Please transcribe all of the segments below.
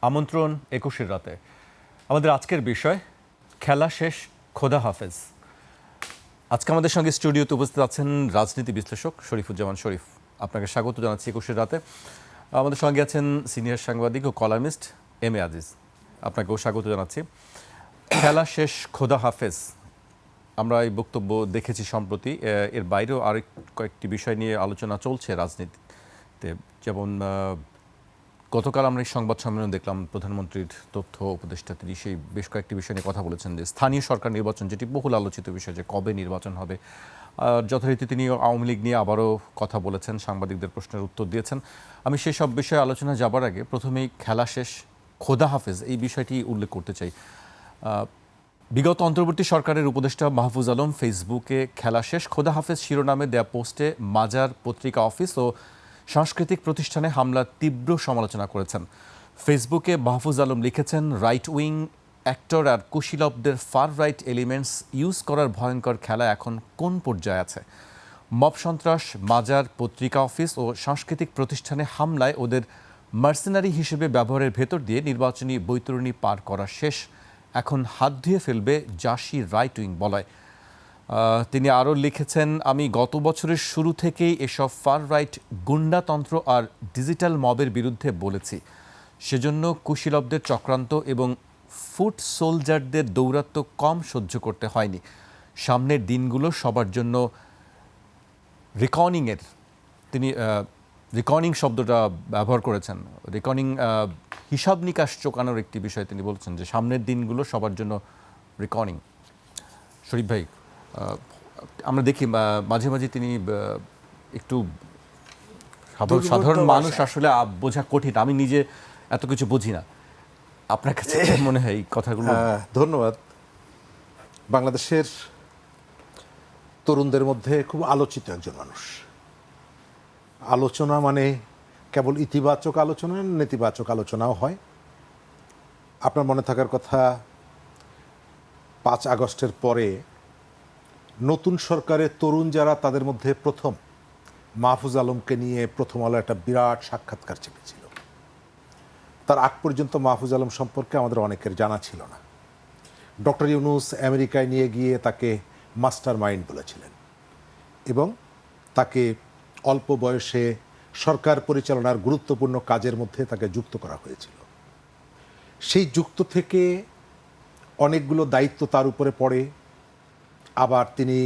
আমন্ত্রণ ২১-এর রাতে। আমাদের আজকের বিষয় খেলা শেষ, খোদা হাফেজ। আজকে আমাদের সঙ্গে স্টুডিওতে উপস্থিত আছেন রাজনীতি বিশ্লেষক শরীফুজ্জামান শরীফ। আপনাকে স্বাগত জানাচ্ছি ২১-এর রাতে। আমাদের সঙ্গে আছেন সিনিয়র সাংবাদিক ও কলামিস্ট এম এ আজিজ। আপনাকেও স্বাগত জানাচ্ছি। খেলা শেষ, খোদা হাফেজ, আমরা এই বক্তব্য দেখেছি সম্প্রতি। এর বাইরেও আরেক কয়েকটি বিষয় নিয়ে আলোচনা চলছে রাজনীতিতে। যেমন গতকাল আমরা এই সংবাদ সম্মেলন দেখলাম, প্রধানমন্ত্রীর তথ্য উপদেষ্টা তিনি সেই বেশ কয়েকটি বিষয় নিয়ে কথা বলেছেন, যে স্থানীয় সরকার নির্বাচন, যেটি বহুল আলোচিত বিষয়, যে কবে নির্বাচন হবে। যথারীতি তিনি আওয়ামী লীগ নিয়ে আবারও কথা বলেছেন, সাংবাদিকদের প্রশ্নের উত্তর দিয়েছেন। আমি সেই সব বিষয়ে আলোচনা যাবার আগে প্রথমেই খেলা শেষ, খোদা হাফেজ এই বিষয়টি উল্লেখ করতে চাই। বিগত অন্তর্বর্তী সরকারের উপদেষ্টা মাহফুজ আলম ফেসবুকে খেলা শেষ, খোদা হাফেজ শিরোনামে দেয়া পোস্টে মাজার পত্রিকা অফিস ও সাংস্কৃতিক প্রতিষ্ঠানে হামলার তীব্র সমালোচনা করেছেন। ফেসবুকে মাহফুজ আলম লিখেছেন, রাইট উইং অ্যাক্টর আর কুশীলবদের ফার রাইট এলিমেন্টস ইউজ করার ভয়ঙ্কর খেলা এখন কোন পর্যায়ে আছে। মব সন্ত্রাস, মাজার পত্রিকা অফিস ও সাংস্কৃতিক প্রতিষ্ঠানে হামলায় ওদের মার্সেনারি হিসেবে ব্যবহারের ভেতর দিয়ে নির্বাচনী বৈতরণী পার করা শেষ, এখন হাত ধুয়ে ফেলবে জাসি রাইট উইং বলয়। তিনি আরও লিখেছেন, আমি গত বছরের শুরু থেকেই এসব ফার রাইট গুন্ডাতন্ত্র আর ডিজিটাল মবের বিরুদ্ধে বলেছি। সেজন্য কুশীলবদের চক্রান্ত এবং ফুট সোলজারদের দৌরাত্ম্য কম সহ্য করতে হয়নি। সামনের দিনগুলো সবার জন্য রিকনিংয়ের, তিনি রিকনিং শব্দটা ব্যবহার করেছেন, রিকনিং হিসাব নিকাশ চোকানোর একটি বিষয় তিনি বলছেন, যে সামনের দিনগুলো সবার জন্য রিকনিং। শরীফ ভাই, আমরা দেখি মাঝে মাঝে তিনি একটু সাধারণ মানুষ আসলে বোঝা কঠিন, আমি নিজে এত কিছু বুঝি না, আপনার কাছে মনে হয় এই কথাগুলো? ধন্যবাদ। বাংলাদেশের তরুণদের মধ্যে খুব আলোচিত একজন মানুষ। আলোচনা মানে কেবল ইতিবাচক আলোচনা, নেতিবাচক আলোচনাও হয়। আপনার মনে থাকার কথা, 5 আগস্টের পরে নতুন সরকারের তরুণ যারা, তাদের মধ্যে প্রথম মাহফুজ আলমকে নিয়ে প্রথম আলো একটা বিরাট সাক্ষাৎকার চেপেছিল। তার আগ পর্যন্ত মাহফুজ আলম সম্পর্কে আমাদের অনেকের জানা ছিল না। ডক্টর ইউনূস আমেরিকায় নিয়ে গিয়ে তাকে মাস্টার মাইন্ড বলেছিলেন এবং তাকে অল্প বয়সে সরকার পরিচালনার গুরুত্বপূর্ণ কাজের মধ্যে তাকে যুক্ত করা হয়েছিল। সেই যুক্ত থেকে অনেকগুলো দায়িত্ব তার উপরে পড়ে, আবার তিনি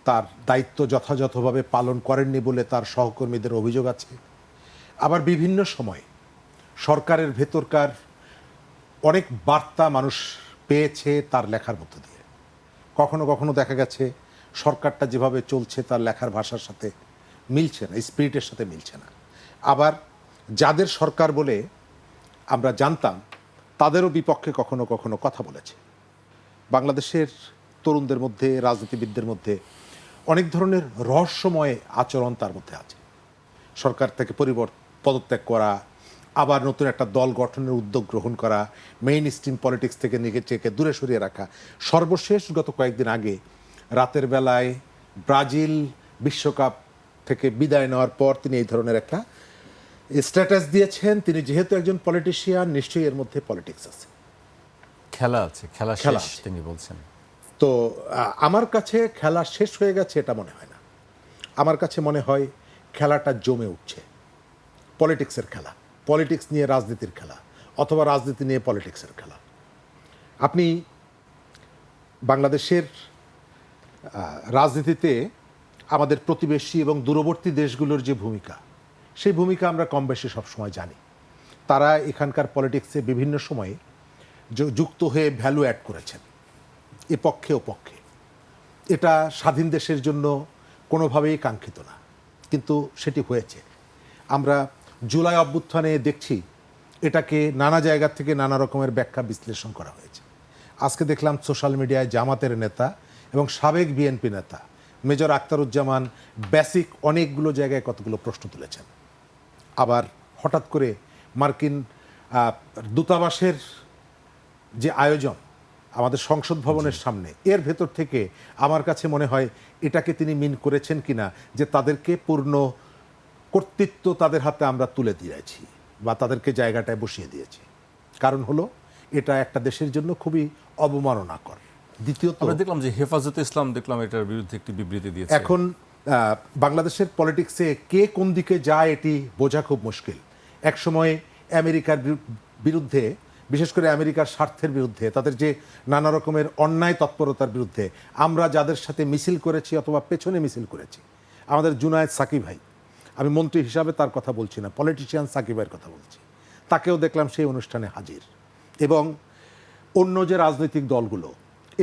তার দায়িত্ব যথাযথভাবে পালন করেননি বলে তার সহকর্মীদের অভিযোগ আছে। আবার বিভিন্ন সময় সরকারের ভেতরকার অনেক বার্তা মানুষ পেয়েছে তার লেখার মধ্য দিয়ে। কখনো কখনো দেখা গেছে সরকারটা যেভাবে চলছে তার লেখার ভাষার সাথে মিলছে না, স্পিরিটের সাথে মিলছে না। আবার যাদের সরকার বলে আমরা জানতাম, তাদেরও বিপক্ষে কখনো কখনো কথা বলেছে। বাংলাদেশের তরুণদের মধ্যে, রাজনীতিবিদদের মধ্যে অনেক ধরনের রহস্যময় আচরণ তার মধ্যে আছে। সরকার থেকে পদত্যাগ করা, আবার নতুন একটা দল গঠনের উদ্যোগ গ্রহণ করা, মেইন স্ট্রিম পলিটিক্স থেকে নিজেকে দূরে সরিয়ে রাখা। সর্বশেষ গত কয়েকদিন আগে রাতের বেলায় ব্রাজিল বিশ্বকাপ থেকে বিদায় নেওয়ার পর তিনি এই ধরনের একটা স্ট্যাটাস দিয়েছেন। তিনি যেহেতু একজন পলিটিশিয়ান, নিশ্চয়ই এর মধ্যে পলিটিক্স আছে, খেলা আছে, খেলা শেষ তিনি বলছেন। তো আমার কাছে খেলা শেষ হয়ে গেছে এটা মনে হয় না। আমার কাছে মনে হয় খেলাটা জমে উঠছে, পলিটিক্সের খেলা, পলিটিক্স নিয়ে রাজনীতির খেলা, অথবা রাজনীতি নিয়ে পলিটিক্সের খেলা। আপনি বাংলাদেশের রাজনীতিতে আমাদের প্রতিবেশী এবং দূরবর্তী দেশগুলোর যে ভূমিকা, সেই ভূমিকা আমরা কম বেশি সবসময় জানি। তারা এখানকার পলিটিক্সে বিভিন্ন সময়ে যুক্ত হয়ে ভ্যালু অ্যাড করেছেন, এ পক্ষে ও পক্ষে। এটা স্বাধীন দেশের জন্য কোনোভাবেই কাঙ্ক্ষিত না, কিন্তু সেটি হয়েছে। আমরা জুলাই অভ্যুত্থানে দেখছি এটাকে নানা জায়গা থেকে নানা রকমের ব্যাখ্যা বিশ্লেষণ করা হয়েছে। আজকে দেখলাম সোশ্যাল মিডিয়ায় জামাতের নেতা এবং সাবেক বিএনপি নেতা মেজর আখতারুজ্জামান বেসিক অনেকগুলো জায়গায় কতগুলো প্রশ্ন তুলেছেন। আবার হঠাৎ করে মার্কিন দূতাবাসের যে আয়োজন আমাদের সংসদ ভবনের সামনে, এর ভেতর থেকে আমার কাছে মনে হয় এটাকে তিনি মিন করেছেন কিনা, যে তাদেরকে পূর্ণ কর্তৃত্ব তাদের হাতে আমরা তুলে দিয়েছি বা তাদেরকে জায়গাটায় বসিয়ে দিয়েছি। কারণ হলো এটা একটা দেশের জন্য খুবই অবমাননাকর। দ্বিতীয়ত, আমরা দেখলাম যে হেফাজতে ইসলাম দেখলাম এটার বিরুদ্ধে একটি বিবৃতি দিয়েছে। এখন বাংলাদেশের পলিটিক্সে কে কোন দিকে যায় এটি বোঝা খুব মুশকিল। একসময় আমেরিকার বিরুদ্ধে, বিশেষ করে আমেরিকার স্বার্থের বিরুদ্ধে, তাদের যে নানা রকমের অন্যায় তৎপরতার বিরুদ্ধে আমরা যাদের সাথে মিছিল করেছি অথবা পেছনে মিছিল করেছি, আমাদের জুনায়েদ সাকিব ভাই, আমি মন্ত্রী হিসাবে তার কথা বলছি না, পলিটিশিয়ান সাকিব ভাইয়ের কথা বলছি, তাকেও দেখলাম সেই অনুষ্ঠানে হাজির। এবং অন্য যে রাজনৈতিক দলগুলো,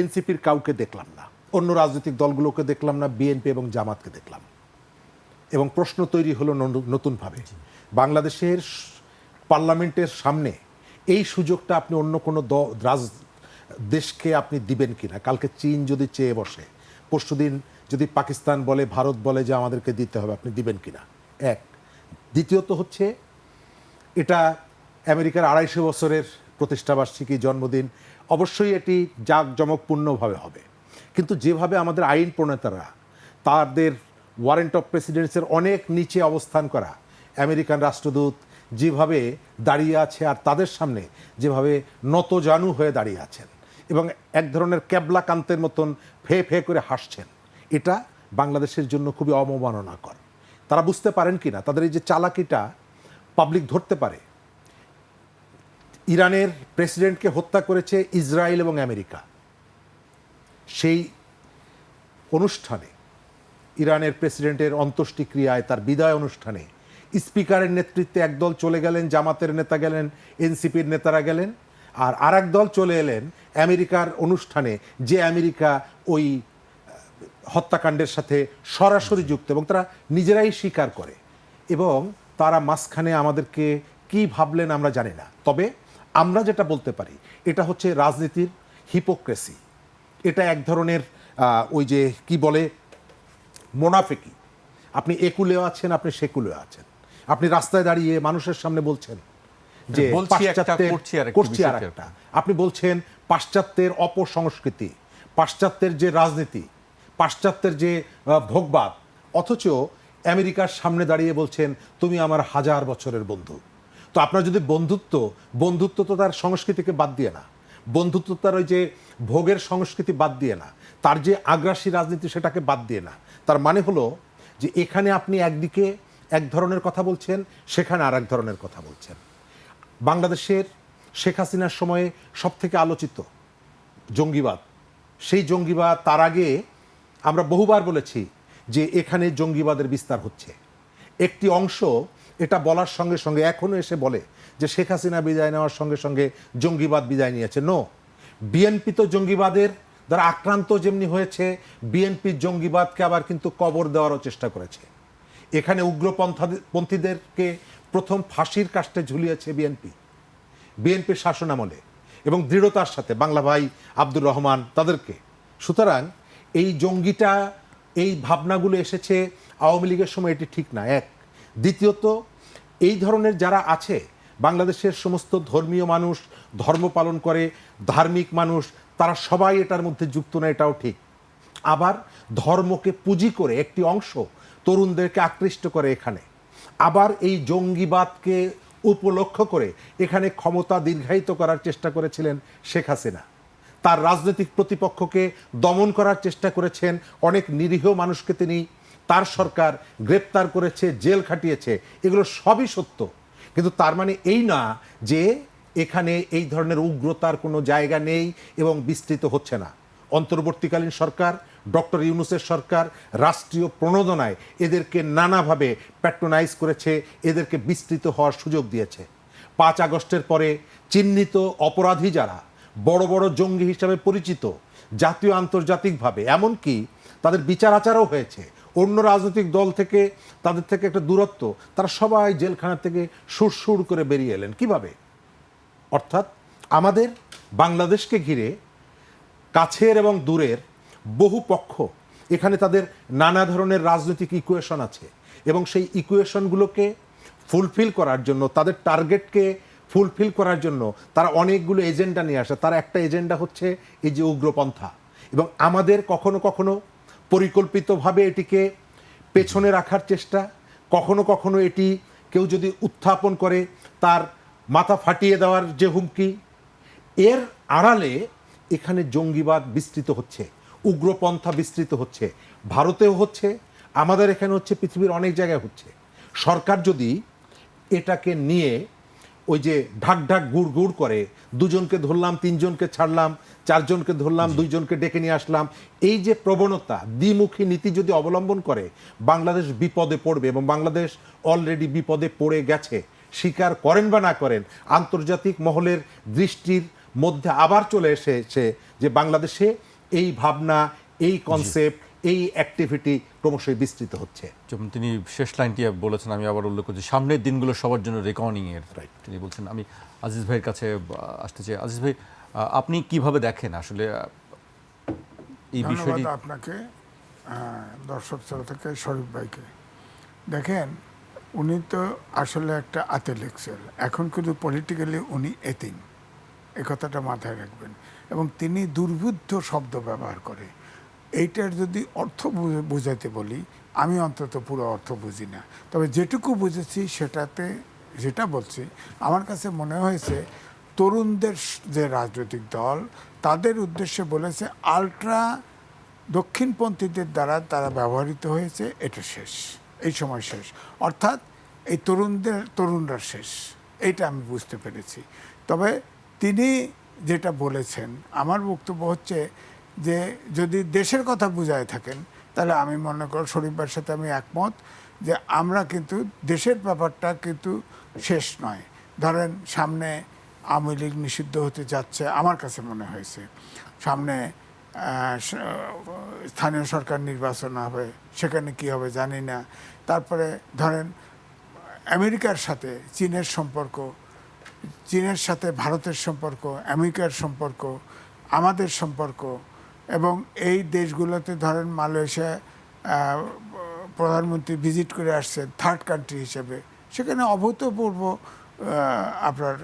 এনসিপির কাউকে দেখলাম না, অন্য রাজনৈতিক দলগুলোকে দেখলাম না, বিএনপি এবং জামাতকে দেখলাম। এবং প্রশ্ন তৈরি হলো নতুনভাবে, বাংলাদেশের পার্লামেন্টের সামনে এই সুযোগটা আপনি অন্য কোনো দেশকে আপনি দিবেন কিনা? কালকে চীন যদি চেয়ে বসে, পরশুদিন যদি পাকিস্তান বলে, ভারত বলে যে আমাদেরকে দিতে হবে, আপনি দিবেন কিনা? এক। দ্বিতীয়ত হচ্ছে, এটা আমেরিকার 250 বছরের প্রতিষ্ঠাবার্ষিকী, জন্মদিন, অবশ্যই এটি জাঁকজমকপূর্ণভাবে হবে, কিন্তু যেভাবে আমাদের আইন প্রণেতারা তাদের ওয়ারেন্ট অফ প্রেসিডেন্সের অনেক নিচে অবস্থান করা আমেরিকান রাষ্ট্রদূত যেভাবে দাঁড়িয়ে আছে আর তাদের সামনে যেভাবে নতজানু হয়ে দাঁড়িয়ে আছেন এবং এক ধরনের ক্যাবলাকান্তের মতন ফে ফে করে হাসছেন, এটা বাংলাদেশের জন্য খুবই অবমাননাকর। তারা বুঝতে পারেন কি না তাদের এই যে চালাকিটা পাবলিক ধরতে পারে? ইরানের প্রেসিডেন্টকে হত্যা করেছে ইসরায়েল এবং আমেরিকা। সেই অনুষ্ঠানে, ইরানের প্রেসিডেন্টের অন্ত্যেষ্টিক্রিয়ায়, তার বিদায় অনুষ্ঠানে স্পিকারের নেতৃত্বে একদল চলে গেলেন, জামাতের নেতা গেলেন, এনসিপির নেতারা গেলেন, আর আরেক দল চলে এলেন আমেরিকার অনুষ্ঠানে, যে আমেরিকা ওই হত্যাকাণ্ডের সাথে সরাসরি যুক্ত, এবং তারা নিজেরাই স্বীকার করে। এবং তারা মাঝখানে আমাদেরকে কি ভাবলেন আমরা জানি না। তবে আমরা যেটা বলতে পারি, এটা হচ্ছে রাজনীতির হিপোক্রেসি। এটা এক ধরনের ওই যে কি বলে, মোনাফেকি। আপনি একুলেও আছেন, আপনি সেকুলেও আছেন। আপনি রাস্তায় দাঁড়িয়ে মানুষের সামনে বলছেন যে করছি আর একটা, আপনি বলছেন পাশ্চাত্যের অপসংস্কৃতি, পাশ্চাত্যের যে রাজনীতি, পাশ্চাত্যের যে ভোগবাদ, অথচ আমেরিকার সামনে দাঁড়িয়ে বলছেন তুমি আমার 1000 বছরের বন্ধু। তো আপনার যদি বন্ধুত্ব তো তার সংস্কৃতিকে বাদ দিয়ে না, বন্ধুত্ব তার ওই যে ভোগের সংস্কৃতি বাদ দিয়ে না, তার যে আগ্রাসী রাজনীতি সেটাকে বাদ দিয়ে না। তার মানে হলো যে এখানে আপনি একদিকে এক ধরনের কথা বলছেন, সেখানে আর এক ধরনের কথা বলছেন। বাংলাদেশের শেখ হাসিনার সময়ে সবথেকে আলোচিত জঙ্গিবাদ, সেই জঙ্গিবাদ, তার আগে আমরা বহুবার বলেছি যে এখানে জঙ্গিবাদের বিস্তার হচ্ছে। একটি অংশ এটা বলার সঙ্গে সঙ্গে এখনো এসে বলে যে শেখ হাসিনা বিদায় নেওয়ার সঙ্গে সঙ্গে জঙ্গিবাদ বিদায় নিয়েছে। নো, বিএনপি তো জঙ্গিবাদের দ্বারা আক্রান্ত যেমনি হয়েছে, বিএনপির জঙ্গিবাদকে আবার কিন্তু কবর দেওয়ারও চেষ্টা করেছে। এখানে উগ্রপন্থীদেরকে প্রথম ফাঁসির কাস্টে ঝুলিয়েছে বিএনপির শাসনামলে, এবং দৃঢ়তার সাথে বাংলা ভাই আব্দুর রহমান তাদেরকে। সুতরাং এই জঙ্গিটা, এই ভাবনাগুলো এসেছে আওয়ামী লীগের সময়, এটি ঠিক না। এক। দ্বিতীয়ত, এই ধরনের যারা আছে, বাংলাদেশের সমস্ত ধর্মীয় মানুষ, ধর্ম পালন করে, ধার্মিক মানুষ, তারা সবাই এটার মধ্যে যুক্ত না, এটাও ঠিক। আবার ধর্মকে পুঁজি করে একটি অংশ তরুণদেরকে আকৃষ্ট করে এখানে। আবার এই জঙ্গিবাদকে উপলক্ষ করে এখানে ক্ষমতা দীর্ঘায়িত করার চেষ্টা করেছিলেন শেখ হাসিনা। তার রাজনৈতিক প্রতিপক্ষকে দমন করার চেষ্টা করেছেন, অনেক নিরীহ মানুষকে তিনি, তার সরকার গ্রেপ্তার করেছে, জেল খাটিয়েছে। এগুলো সবই সত্য, কিন্তু তার মানে এই না যে এখানে এই ধরনের উগ্রতার কোনো জায়গা নেই এবং বিস্তৃত হচ্ছে না। অন্তর্বর্তীকালীন সরকার, ডক্টর ইউনূসের সরকার রাষ্ট্রীয় প্রণোদনায় এদেরকে নানাভাবে প্যাট্রোনাইজ করেছে, এদেরকে বিস্তৃত হওয়ার সুযোগ দিয়েছে। 5 আগস্টের পরে চিহ্নিত অপরাধী যারা বড় বড় জঙ্গি হিসাবে পরিচিত, জাতীয় আন্তর্জাতিকভাবে, এমনকি তাদের বিচার আচারও হয়েছে, অন্য রাজনৈতিক দল থেকে তাদের থেকে একটা দূরত্ব, তারা সবাই জেলখানা থেকে সুরসুর করে বেরিয়ে এলেন। কিভাবে? অর্থাৎ আমাদের বাংলাদেশকে ঘিরে কাছের এবং দূরের বহু পক্ষ, এখানে তাদের নানা ধরনের রাজনৈতিক ইকুয়েশন আছে, এবং সেই ইকুয়েশনগুলোকে ফুলফিল করার জন্য, তাদের টার্গেটকে ফুলফিল করার জন্য তারা অনেকগুলো এজেন্ডা নিয়ে আসে। তার একটা এজেন্ডা হচ্ছে এই যে উগ্রপন্থা, এবং আমাদের কখনো কখনো পরিকল্পিতভাবে এটিকে পেছনে রাখার চেষ্টা, কখনো কখনো এটি কেউ যদি উত্থাপন করে তার মাথা ফাটিয়ে দেওয়ার যে হুমকি, এর আড়ালে এখানে জঙ্গিবাদ বিস্তৃত হচ্ছে, উগ্রপন্থা বিস্তৃত হচ্ছে, ভারতেও হচ্ছে, আমাদের এখানে হচ্ছে, পৃথিবীর অনেক জায়গায় হচ্ছে। সরকার যদি এটাকে নিয়ে ওই যে ঢাক ঢাক গুড় গুড় করে, দুজনকে ধরলাম, তিনজনকে ছাড়লাম, চারজনকে ধরলাম, দুইজনকে ডেকে নিয়ে আসলাম, এই যে প্রবণতা, দ্বিমুখী নীতি যদি অবলম্বন করে, বাংলাদেশ বিপদে পড়বে, এবং বাংলাদেশ অলরেডি বিপদে পড়ে গেছে। স্বীকার করেন বা না করেন, আন্তর্জাতিক মহলের দৃষ্টির মধ্যে আবার চলে এসেছে যে বাংলাদেশে এই ভাবনা, এই কনসেপ্ট, এই অ্যাক্টিভিটি ক্রমশই বিস্তৃত হচ্ছে। যেমন তিনি শেষ লাইনটি বলেছেন, আমি আবার উল্লেখ করছি, সামনের দিনগুলো সবার জন্য রেকর্ডিং এর। তিনি বলছেন। আমি আজিজ ভাইয়ের কাছে আসতে চাই। আজিজ ভাই, আপনি কিভাবে দেখেন আসলে এই বিষয়টি? ধন্যবাদ আপনাকে, দর্শক শ্রোতাকে, শরীফ ভাইকে। দেখেন, উনি তো আসলে একটা ইন্টেলেকচুয়াল, এখন কিন্তু পলিটিক্যালি উনি এতিম, এ কথাটা মাথায় রাখবেন। এবং তিনি দুর্বুদ্ধ শব্দ ব্যবহার করে। এইটার যদি অর্থ বুঝাইতে বলি, আমি অন্তত পুরো অর্থ বুঝি না, তবে যেটুকু বুঝেছি সেটাতে যেটা বলছি, আমার কাছে মনে হয়েছে তরুণদের যে রাজনৈতিক দল, তাদের উদ্দেশ্যে বলেছে আলট্রা দক্ষিণপন্থীদের দ্বারা তারা ব্যবহৃত হয়েছে, এটা শেষ, এই সময় শেষ, অর্থাৎ এই তরুণরা শেষ, এইটা আমি বুঝতে পেরেছি। তবে তিনি যেটা বলেছেন, আমার বক্তব্য হচ্ছে যে যদি দেশের কথা বুঝায় থাকেন, তাহলে আমি মনে করি শরীফ ভাইয়ের সাথে আমি একমত যে আমরা কিন্তু দেশের ব্যাপারটা কিন্তু শেষ নয়। ধরেন সামনে আওয়ামী লীগ নিষিদ্ধ হতে যাচ্ছে, আমার কাছে মনে হয়েছে সামনে স্থানীয় সরকার নির্বাচন হবে, সেখানে কি হবে জানি না। তারপরে ধরেন আমেরিকার সাথে চীনের সম্পর্ক, চীনের সাথে ভারতের সম্পর্ক, আমেরিকার সম্পর্ক, আমাদের সম্পর্ক, এবং এই দেশগুলোতে ধরেন মালয়েশিয়া প্রধানমন্ত্রী ভিজিট করে আসছে থার্ড কান্ট্রি হিসেবে, সেখানে অভূতপূর্ব আপনার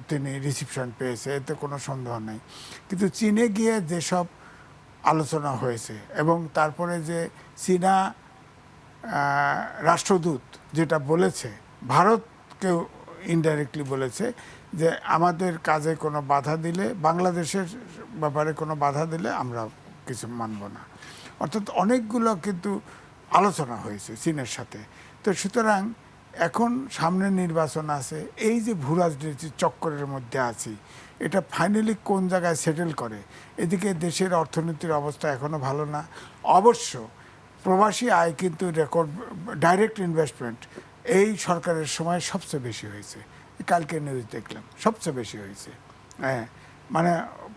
তিনি রিসিপশন পেয়েছে, এতে কোনো সন্দেহ নেই। কিন্তু চীনে গিয়ে যেসব আলোচনা হয়েছে, এবং তারপরে যে চীনা রাষ্ট্রদূত যেটা বলেছে, ভারতকেও ইনডাইরেক্টলি বলেছে যে আমাদের কাজে কোনো বাধা দিলে, বাংলাদেশের ব্যাপারে কোনো বাধা দিলে আমরা কিছু মানব না। অর্থাৎ অনেকগুলো কিন্তু আলোচনা হয়েছে চীনের সাথে। তো সুতরাং এখন সামনে নির্বাচন আছে, এই যে ভূ রাজনীতির চক্করের মধ্যে আছি, এটা ফাইনালি কোন জায়গায় সেটেল করে। এদিকে দেশের অর্থনীতির অবস্থা এখনও ভালো না। অবশ্য প্রবাসী আয় কিন্তু রেকর্ড, ডাইরেক্ট ইনভেস্টমেন্ট এই সরকারের সময় সবচেয়ে বেশি হয়েছে, কালকে নিউজ দেখলাম সবচেয়ে বেশি হয়েছে, হ্যাঁ, মানে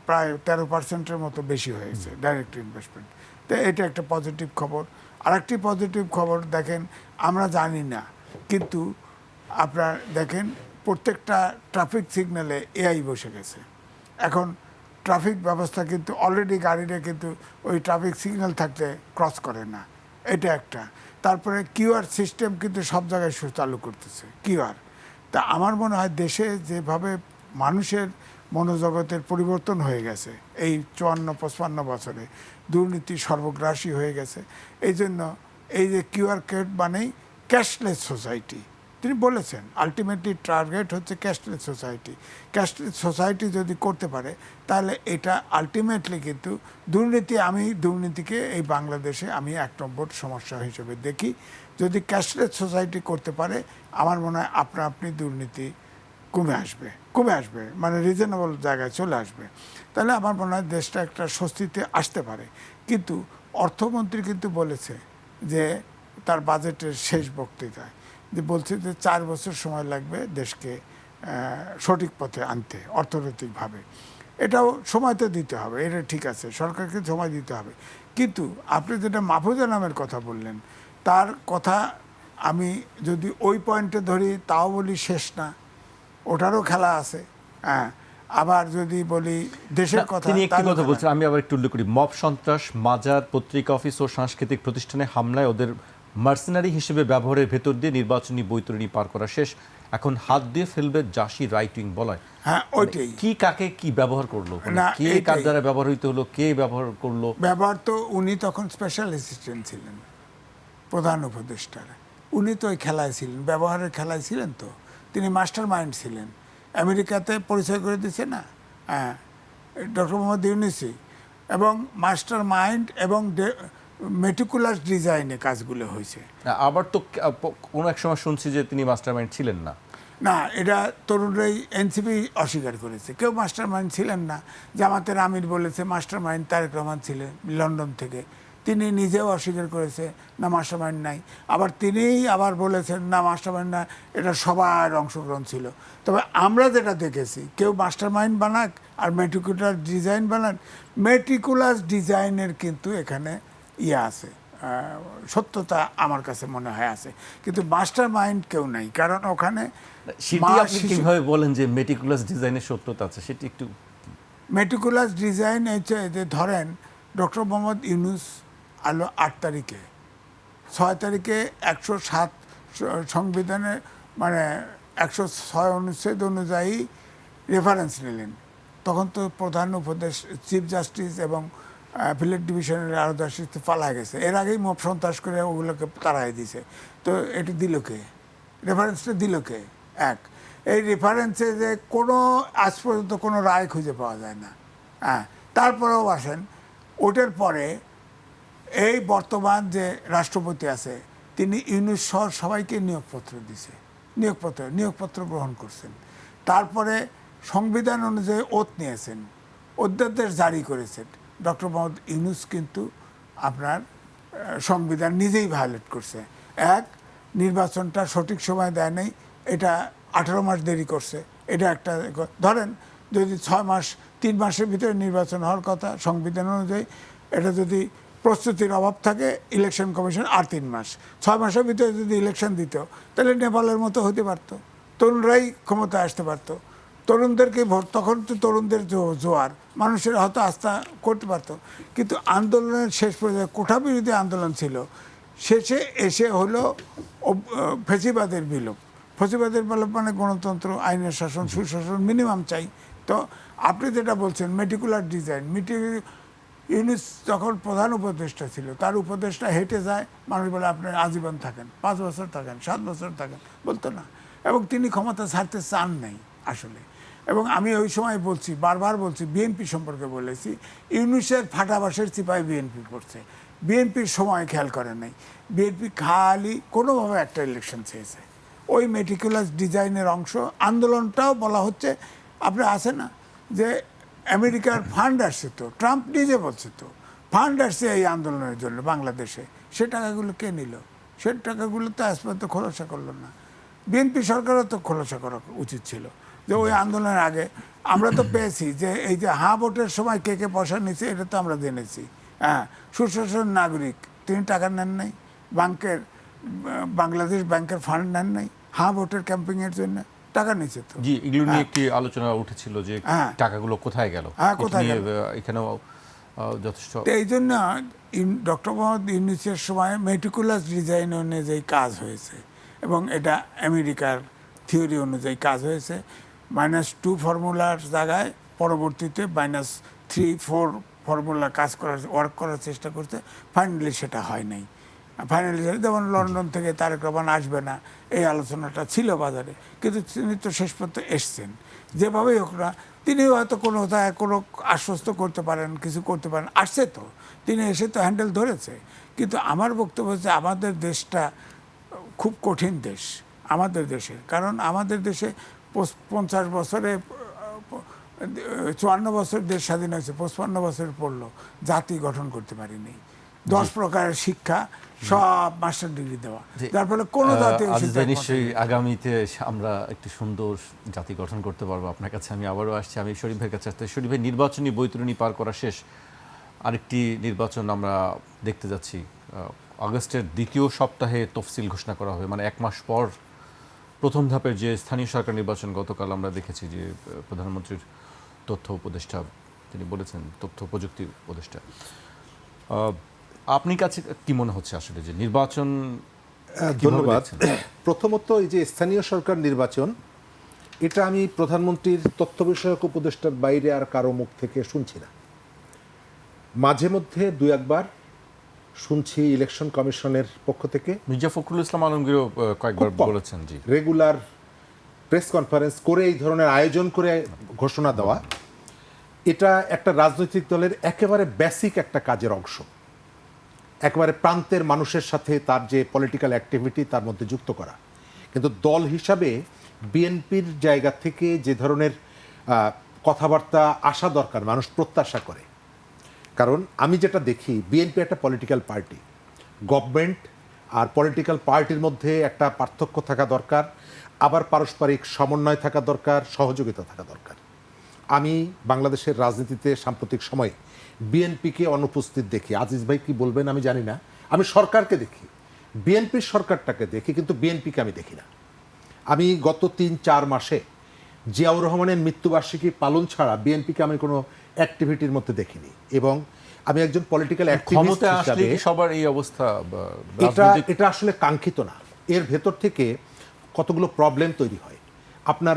প্রায় 13% মতো বেশি হয়েছে ডাইরেক্ট ইনভেস্টমেন্ট। তো এটা একটা পজিটিভ খবর। আরেকটি পজিটিভ খবর দেখেন, আমরা জানি না, কিন্তু আপনার দেখেন প্রত্যেকটা ট্রাফিক সিগন্যালে এআই বসে গেছে। এখন ট্রাফিক ব্যবস্থা কিন্তু অলরেডি গাড়িটা কিন্তু ওই ট্রাফিক সিগন্যাল থাকলে ক্রস করে না, এটা একটা। তারপরে কিউআর সিস্টেম কিন্তু সব জায়গায় চালু করতেছে, কিউআর। তা আমার মনে হয় দেশে যেভাবে মানুষের মনোজগতের পরিবর্তন হয়ে গেছে এই 54-55 বছরে, দুর্নীতি সর্বগ্রাসী হয়ে গেছে, এই জন্য এই যে কিউআর কোড মানেই ক্যাশলেস সোসাইটি। তিনি বলেছেন আলটিমেটলি টার্গেট হচ্ছে ক্যাশলেস সোসাইটি। ক্যাশলেস সোসাইটি যদি করতে পারে, তাহলে এটা আলটিমেটলি কিন্তু আমি দুর্নীতিকে এই বাংলাদেশে আমি 1 নম্বর সমস্যা হিসেবে দেখি। যদি ক্যাশলেস সোসাইটি করতে পারে, আমার মনে হয় আপনি দুর্নীতি কমে আসবে, মানে রিজনেবল জায়গায় চলে আসবে। তাহলে আমার মনে হয় দেশটা একটা স্বস্তিতে আসতে পারে। কিন্তু অর্থমন্ত্রী কিন্তু বলেছে যে তার বাজেটের শেষ বক্তৃতায় যে বলছে যে 4 বছর সময় লাগবে দেশকে সঠিক পথে আনতে অর্থনৈতিকভাবে। এটাও সময় তো দিতে হবে, এটা ঠিক আছে, সরকারকে সময় দিতে হবে। কিন্তু আপনি যেটা মাহফুজা নামের কথা বললেন, তার কথা আমি যদি ওই পয়েন্টে ধরি, তাও বলি শেষ না, ওটারও খেলা আছে। হ্যাঁ, আবার যদি বলি দেশের কথা, তিনি একটি কথা বলছেন, আমি আবার একটু উল্লেখ করি। মব সন্ত্রাস, মাজার, পত্রিকা অফিস ও সাংস্কৃতিক প্রতিষ্ঠানে হামলায় ওদের মার্সেনারি হিসেবে ব্যবহারের ভেতর দিয়ে নির্বাচনী বৈতরণী পার করা শেষ, এখন হাত দিয়ে ফেলবে জাসি রাইট উইং বলায়। হ্যাঁ, ওইটাই। কি কাকে কি ব্যবহার করলো, কে কার দ্বারা ব্যবহার হইতে হলো, কে ব্যবহার করলো? ব্যবহার তো উনি তখন স্পেশাল অ্যাসিস্ট্যান্ট ছিলেন, প্রধান উপদেষ্টার। উনি তো ওই খেলায় ছিলেন, ব্যবহারের খেলায় ছিলেন, তো তিনি মাস্টার মাইন্ড ছিলেন। আমেরিকাতে পরিচয় করে দিচ্ছে না, হ্যাঁ, ডক্টর মোহাম্মদ ইউনূসই, এবং মাস্টার মাইন্ড এবং মেটিকুলাস ডিজাইনে কাজগুলো হয়েছে। আবার তো কোনো এক সময় শুনছি যে তিনি মাস্টারমাইন্ড ছিলেন না। না, এটা তরুণরাই এনসিপি অস্বীকার করেছে, কেউ মাস্টার মাইন্ড ছিলেন না। জামাতের আমির বলেছে মাস্টার মাইন্ড তারেক রহমান ছিলেন লন্ডন থেকে, তিনি নিজেও অস্বীকার করেছে না মাস্টার মাইন্ড নাই। আবার তিনিই আবার বলেছেন না মাস্টার মাইন্ড না, এটা সবার অংশগ্রহণ ছিল। তবে আমরা যেটা দেখেছি, কেউ মাস্টার মাইন্ড বানাক আর মেটিকুলার ডিজাইন বানাক, মেটিকুলাস ডিজাইনের কিন্তু এখানে আছে, সত্যতা আমার কাছে মনে হয় আছে, কিন্তু মাস্টার মাইন্ড কেউ নাই। কারণ ওখানে সেটি আপনি কিভাবে বলেন যে মেটিকুলাস ডিজাইনের সত্যতা আছে, সেটি একটু। মেটিকুলাস ডিজাইন হচ্ছে যে ধরেন ডক্টর মোহাম্মদ ইউনূস আলো 8 তারিখে, 6 তারিখে 107 সংবিধানে মানে 106 অনুচ্ছেদ অনুযায়ী রেফারেন্স নিলেন। তখন তো প্রধান উপদেশ চিফ জাস্টিস এবং অ্যাপিলেট ডিভিশনের আরও জাস্টিস পালা গেছে, এর আগেই মব সন্ত্রাস করে ওগুলোকে তাড়াই দিছে। তো এটি দিল কে, রেফারেন্সটা দিল কে? এক, এই রেফারেন্সে যে কোনো আজ পর্যন্ত কোনো রায় খুঁজে পাওয়া যায় না। হ্যাঁ, তারপরেও আসেন ওটার পরে এই বর্তমান যে রাষ্ট্রপতি আছে তিনি ইউনূস সহ সবাইকে নিয়োগপত্র দিছে, নিয়োগপত্র গ্রহণ করছেন। তারপরে সংবিধান অনুযায়ী ওথ নিয়েছেন, অধ্যাদেশ জারি করেছেন। ডক্টর মোহাম্মদ ইউনূস কিন্তু আপনার সংবিধান নিজেই ভায়োলেট করছে। এক, নির্বাচনটা সঠিক সময় দেয় নাই, এটা 18 মাস দেরি করছে। এটা একটা ধরেন যদি 6 মাস 3 মাসের ভিতরে নির্বাচন হওয়ার কথা সংবিধান অনুযায়ী, এটা যদি প্রস্তুতির অভাব থাকে ইলেকশন কমিশন আর 3 মাস, 6 মাসের ভিতরে যদি ইলেকশন দিত তাহলে নেপালের মতো হতে পারতো, তরুণরাই ক্ষমতায় আসতে পারতো, তরুণদেরকে ভোট, তখন তো তরুণদের জোয়ার, মানুষের হয়তো আস্থা করতে পারতো। কিন্তু আন্দোলনের শেষ পর্যায়ে কোঠা বিরোধী আন্দোলন ছিল, শেষে এসে হলো ফেসিবাদের বিলোপ। ফেসিবাদের বিলোপ মানে গণতন্ত্র, আইনের শাসন, সুশাসন মিনিমাম চাই। তো আপনি যেটা বলছেন মেটিকুলার ডিজাইন, ইউনূস যখন প্রধান উপদেষ্টা ছিল তার উপদেষ্টা হেঁটে যায়, মানুষ বলে আপনি আজীবন থাকেন, 5 বছর থাকেন, 7 বছর থাকেন, বলতো না। এবং তিনি ক্ষমতা ছাড়তে চান নাই আসলে। এবং আমি ওই সময় বলছি, বারবার বলছি, বিএনপি সম্পর্কে বলেছি, ইউনূসের ফাটাবাসের চিপায় বিএনপি করছে, বিএনপির সময় খেয়াল করে নাই। বিএনপি খালি কোনোভাবে একটা ইলেকশন চেয়েছে, ওই মেটিকুলাস ডিজাইনের অংশ। আন্দোলনটাও বলা হচ্ছে, আপনি আছে না যে আমেরিকার ফান্ড আসছে, তো ট্রাম্প নিজে বলছে তো ফান্ড আসছে এই আন্দোলনের জন্য বাংলাদেশে, সে টাকাগুলো কে নিল? সে টাকাগুলো তো আজ পর্যন্ত খোলাসা করলো না। বিএনপি সরকারও তো খোলাসা করা উচিত ছিল যে ওই আন্দোলনের আগে আমরা তো পেয়েছি যে এই যে ভোটের সময় কে কে পয়সা নিচ্ছে, এটা তো আমরা জেনেছি। হ্যাঁ, সুশাসন নাগরিক তিনি টাকা নেন নাই, বাংলাদেশ ব্যাংকের ফান্ড নেন নাই, ভোটের ক্যাম্পিংয়ের জন্য টাকা নিচ্ছে তো। জি, এগুলো নিয়ে একটি আলোচনা উঠেছিল যে টাকাগুলো কোথায় গেল, কোথায় গেল এখানেও যথেষ্ট। এই জন্য ডক্টর মোহাম্মদ ইউনূসের সময় মেটিকুলাস ডিজাইন অনুযায়ী কাজ হয়েছে, এবং এটা আমেরিকার থিওরি অনুযায়ী কাজ হয়েছে। -2 ফর্মুলার জায়গায় পরবর্তীতে -3-4 ফর্মুলা ওয়ার্ক করার চেষ্টা করছে, ফাইনালি সেটা হয় নাই। ফাইনালি যেমন লন্ডন থেকে তারেক রহমান আসবে না এই আলোচনাটা ছিল বাজারে, কিন্তু তিনি তো শেষ পর্যন্ত এসছেন। যেভাবেই হোক না, তিনি হয়তো কোনো আশ্বস্ত করতে পারেন, কিছু করতে পারেন, আসছে তো, তিনি এসে তো হ্যান্ডেল ধরেছে। কিন্তু আমার বক্তব্য হচ্ছে আমাদের দেশটা খুব কঠিন দেশ আমাদের দেশে, কারণ আমাদের দেশে 50 বছরে 54 বছর দেশ স্বাধীন হয়েছে, 55 বছর পড়লো, জাতি গঠন করতে পারিনি। 10 প্রকারের শিক্ষা, সব মাস্টার ডিগ্রি দেওয়া, যার ফলে কোনো জাতি নিশ্চয়ই আগামীতে আমরা একটি সুন্দর জাতি গঠন করতে পারবো। আপনার কাছে আমি আবারও আসছি, আমি শরীফ ভাইয়ের কাছে আসতে। শরীফ ভাই, নির্বাচনী বৈতরণী পার করা শেষ, আরেকটি নির্বাচন আমরা দেখতে যাচ্ছি। আগস্টের 2য় সপ্তাহে তফসিল ঘোষণা করা হবে, মানে 1 মাস পর প্রথম ধাপের যে স্থানীয় সরকার নির্বাচন। গতকাল আমরা দেখেছি যে প্রধানমন্ত্রীর তথ্য উপদেষ্টা তিনি বলেছেন, তথ্য প্রযুক্তি উপদেষ্টা। আপনি কাছে কি মনে হচ্ছে আসলে যে নির্বাচন? ধন্যবাদ। প্রথমত এই যে স্থানীয় সরকার নির্বাচন, এটা আমি প্রধানমন্ত্রীর তথ্য বিষয়ক উপদেষ্টার বাইরে আর কারো মুখ থেকে শুনছি না। মাঝে মধ্যে 2-1বার শুনছি ইলেকশন কমিশনের পক্ষ থেকে, মির্জা ফখরুল ইসলাম আলমগীরও কয়েকবার বলেছেন। জি, রেগুলার প্রেস কনফারেন্স করে এই ধরনের আয়োজন করে ঘোষণা দেওয়া, এটা একটা রাজনৈতিক দলের একেবারে বেসিক একটা কাজের অংশ। একেবারে প্রান্তের মানুষের সাথে তার যে পলিটিক্যাল অ্যাক্টিভিটি তার মধ্যে যুক্ত করা। কিন্তু দল হিসাবে বিএনপির জায়গা থেকে যে ধরনের কথাবার্তা আসা দরকার, মানুষ প্রত্যাশা করে। কারণ আমি যেটা দেখি, বিএনপি একটা পলিটিক্যাল পার্টি, গভর্নমেন্ট আর পলিটিক্যাল পার্টির মধ্যে একটা পার্থক্য থাকা দরকার, আবার পারস্পরিক সমন্বয় থাকা দরকার, সহযোগিতা থাকা দরকার। আমি বাংলাদেশের রাজনীতিতে সাম্প্রতিক সময়ে বিএনপিকে অনুপস্থিত দেখি। আজিজ ভাই কি বলবেন আমি জানি না, আমি সরকারকে দেখি, বিএনপির সরকারটাকে দেখি, কিন্তু বিএনপিকে আমি দেখি না। আমি গত 3-4 মাসে জিয়াউর রহমানের মৃত্যুবার্ষিকী পালন ছাড়া বিএনপিকে আমি কোনো অ্যাক্টিভিটির মধ্যে দেখিনি। এবং আমি একজন পলিটিক্যাল অ্যাক্টিভিস্ট ক্ষমতায় আসলে হিসাবে কি সবার এই অবস্থা এটা আসলে কাঙ্ক্ষিত না। এর ভেতর থেকে কতগুলো প্রবলেম তৈরি হয়। আপনার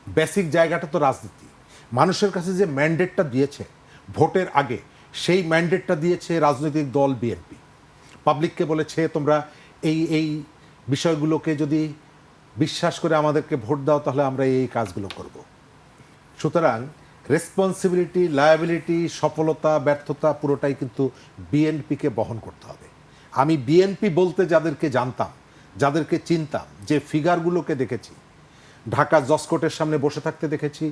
বেসিক জায়গাটা তো রাজনীতি। মানুষের কাছে যে ম্যান্ডেটটা দিয়েছে ভোটের আগে, সেই ম্যান্ডেটটা দিয়েছে রাজনৈতিক দল বিএনপি। পাবলিককে বলেছে তোমরা এই এই বিষয়গুলোকে যদি বিশ্বাস করে আমাদেরকে ভোট দাও তাহলে আমরা এই কাজগুলো করব। সুতরাং রেসপন্সিবিলিটি, লায়াবিলিটি, সফলতা ব্যর্থতা পুরোটাই কিন্তু বিএনপিকে বহন করতে হবে। আমি বিএনপি বলতে যাদেরকে জানতাম, যাদেরকে চিনতাম, যে ফিগারগুলোকে দেখেছি, ঢাকা জজকোর্টের সামনে বসে থাকতে দেখেছি,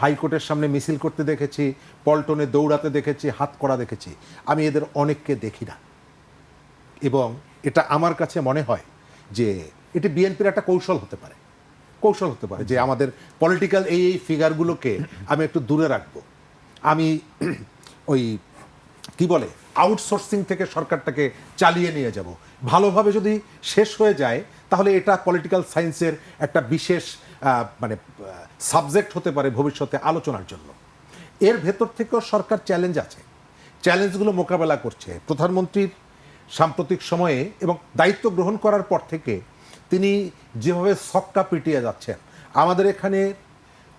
হাইকোর্টের সামনে মিছিল করতে দেখেছি, পল্টনে দৌড়াতে দেখেছি, হাত করা দেখেছি, আমি এদের অনেককে দেখি না। এবং এটা আমার কাছে মনে হয় যে এটি বিএনপির একটা কৌশল হতে পারে, যে আমাদের পলিটিক্যাল এই ফিগারগুলোকে আমি একটু দূরে রাখবো। আমি ওই কি বলে আউটসোর্সিং থেকে সরকারটাকে চালিয়ে নিয়ে যাব। ভালোভাবে যদি শেষ হয়ে যায় তাহলে এটা পলিটিক্যাল সায়েন্সের একটা বিশেষ মানে সাবজেক্ট হতে পারে ভবিষ্যতে আলোচনার জন্য। এর ভেতর থেকেও সরকার চ্যালেঞ্জ আছে, চ্যালেঞ্জগুলো মোকাবেলা করছে। প্রধানমন্ত্রীর সাম্প্রতিক সময়ে এবং দায়িত্ব গ্রহণ করার পর থেকে তিনি যেভাবে ছক্কা পিটিয়ে যাচ্ছেন, আমাদের এখানে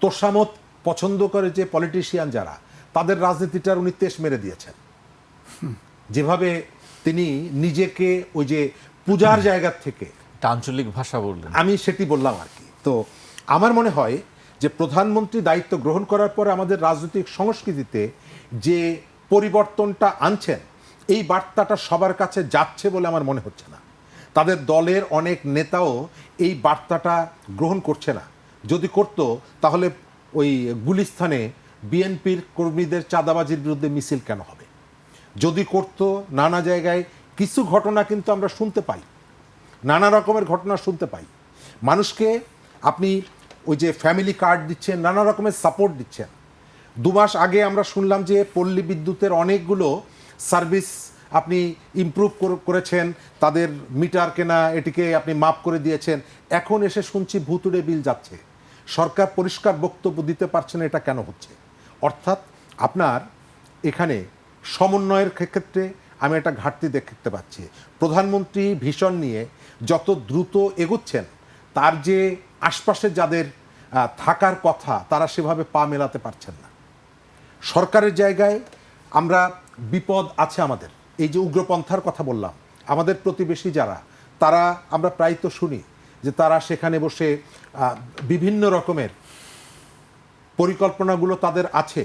তোষামত পছন্দ করে যে পলিটিশিয়ান যারা, তাদের রাজনীতিটার উনি তেশ মেরে দিয়েছেন। যেভাবে তিনি নিজেকে ওই যে পূজার জায়গা থেকে, আঞ্চলিক ভাষা বললেন, আমি সেটি বললাম আর কি। তো আমার মনে হয় যে প্রধানমন্ত্রী দায়িত্ব গ্রহণ করার পরে আমাদের রাজনৈতিক সংস্কৃতিতে যে পরিবর্তনটা আনছেন, এই বার্তাটা সবার কাছে যাচ্ছে বলে আমার মনে হচ্ছে না। তাদের দলের অনেক নেতাও এই বার্তাটা গ্রহণ করছে না। যদি করত তাহলে ওই গুলিস্তানে বিএনপির কর্মীদের চাঁদাবাজির বিরুদ্ধে মিছিল কেন হবে? যদি করত, নানা জায়গায় কিছু ঘটনা কিন্তু আমরা শুনতে পাই, নানা রকমের ঘটনা শুনতে পাই। মানুষকে আপনি ওই যে ফ্যামিলি কার্ড দিচ্ছেন, নানা রকমের সাপোর্ট দিচ্ছেন। 2 মাস আগে আমরা শুনলাম যে পল্লী বিদ্যুতের অনেকগুলো সার্ভিস আপনি ইমপ্রুভ করেছেন, তাদের মিটার কেনা এটিকে আপনি মাপ করে দিয়েছেন। এখন এসে শুনছি ভুতুড়ে বিল যাচ্ছে। সরকার পরিষ্কার বক্তব্য দিতে পারছে না, এটা কেন হচ্ছে? অর্থাৎ আপনার এখানে সমন্বয়ের ক্ষেত্রে আমি একটা ঘাটতি দেখতে পাচ্ছি। প্রধানমন্ত্রী ভিশন নিয়ে যত দ্রুত এগোচ্ছেন, তার যে আশপাশে যাদের থাকার কথা তারা সেভাবে পা মেলাতে পারছেন না। সরকারের জায়গায় আমরা বিপদ আছে আমাদের। এই যে উগ্রপন্থার কথা বললাম, আমাদের প্রতিবেশী যারা, তারা আমরা প্রায় তো শুনি যে তারা সেখানে বসে বিভিন্ন রকমের পরিকল্পনাগুলো তাদের আছে,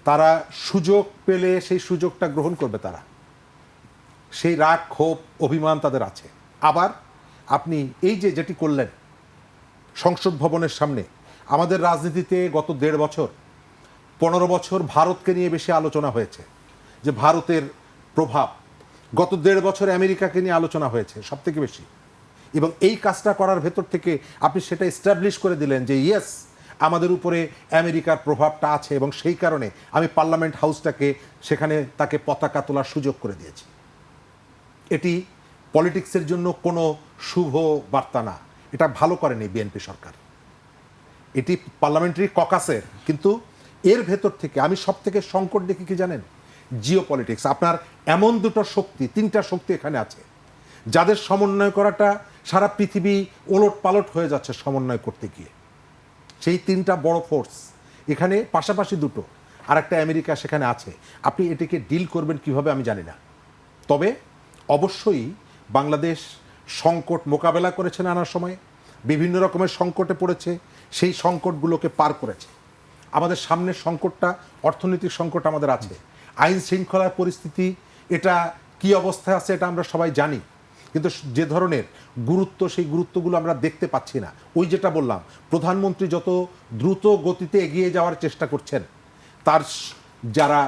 তারা সুযোগ পেলে সেই সুযোগটা গ্রহণ করবে। তারা সেই রাগ, ক্ষোভ, অভিমান তাদের আছে। আবার আপনি এই যে যেটি করলেন সংসদ ভবনের সামনে, আমাদের রাজনীতিতে গত 1.5 বছর 15 বছর ভারতকে নিয়ে বেশি আলোচনা হয়েছে, যে ভারতের প্রভাব। গত 1.5 বছর আমেরিকাকে নিয়ে আলোচনা হয়েছে সব থেকে বেশি। এবং এই কাজটা করার ভেতর থেকে আপনি সেটা এস্টাবলিশ করে দিলেন যে ইয়েস, আমাদের উপরে আমেরিকার প্রভাবটা আছে, এবং সেই কারণে আমি পার্লামেন্ট হাউসটাকে সেখানে তাকে পতাকা তোলার সুযোগ করে দিয়েছি। এটি পলিটিক্সের জন্য কোনো শুভ বার্তা না। এটা ভালো করেনি বিএনপি সরকার। এটি পার্লামেন্টারি ককাসের, কিন্তু এর ভেতর থেকে আমি সব থেকে সংকট দেখি কি জানেন? জিও পলিটিক্স। আপনার এমন দুটো শক্তি, 3টা শক্তি এখানে আছে, যাদের সমন্বয় করাটা সারা পৃথিবী ওলট পালট হয়ে যাচ্ছে সমন্বয় করতে গিয়ে। সেই 3টা বড় ফোর্স এখানে, পাশাপাশি দুটো, আর একটা আমেরিকা সেখানে আছে। আপনি এটিকে ডিল করবেন কিভাবে আমি জানি না। তবে অবশ্যই বাংলাদেশ সংকট মোকাবেলা করেছে নানা সময়, বিভিন্ন রকমের সংকটে পড়েছে, সেই সংকটগুলোকে পার করেছে। আমাদের সামনের সংকটটা অর্থনৈতিক সংকট আমাদের আছে, আইন শৃঙ্খলার পরিস্থিতি এটা কি অবস্থায় আছে এটা আমরা সবাই জানি, কিন্তু যে ধরনের গুরুত্ব সেই গুরুত্বগুলো আমরা দেখতে পাচ্ছি না। ওই যেটা বললাম, প্রধানমন্ত্রী যত দ্রুত গতিতে এগিয়ে যাওয়ার চেষ্টা করছেন, তার যারা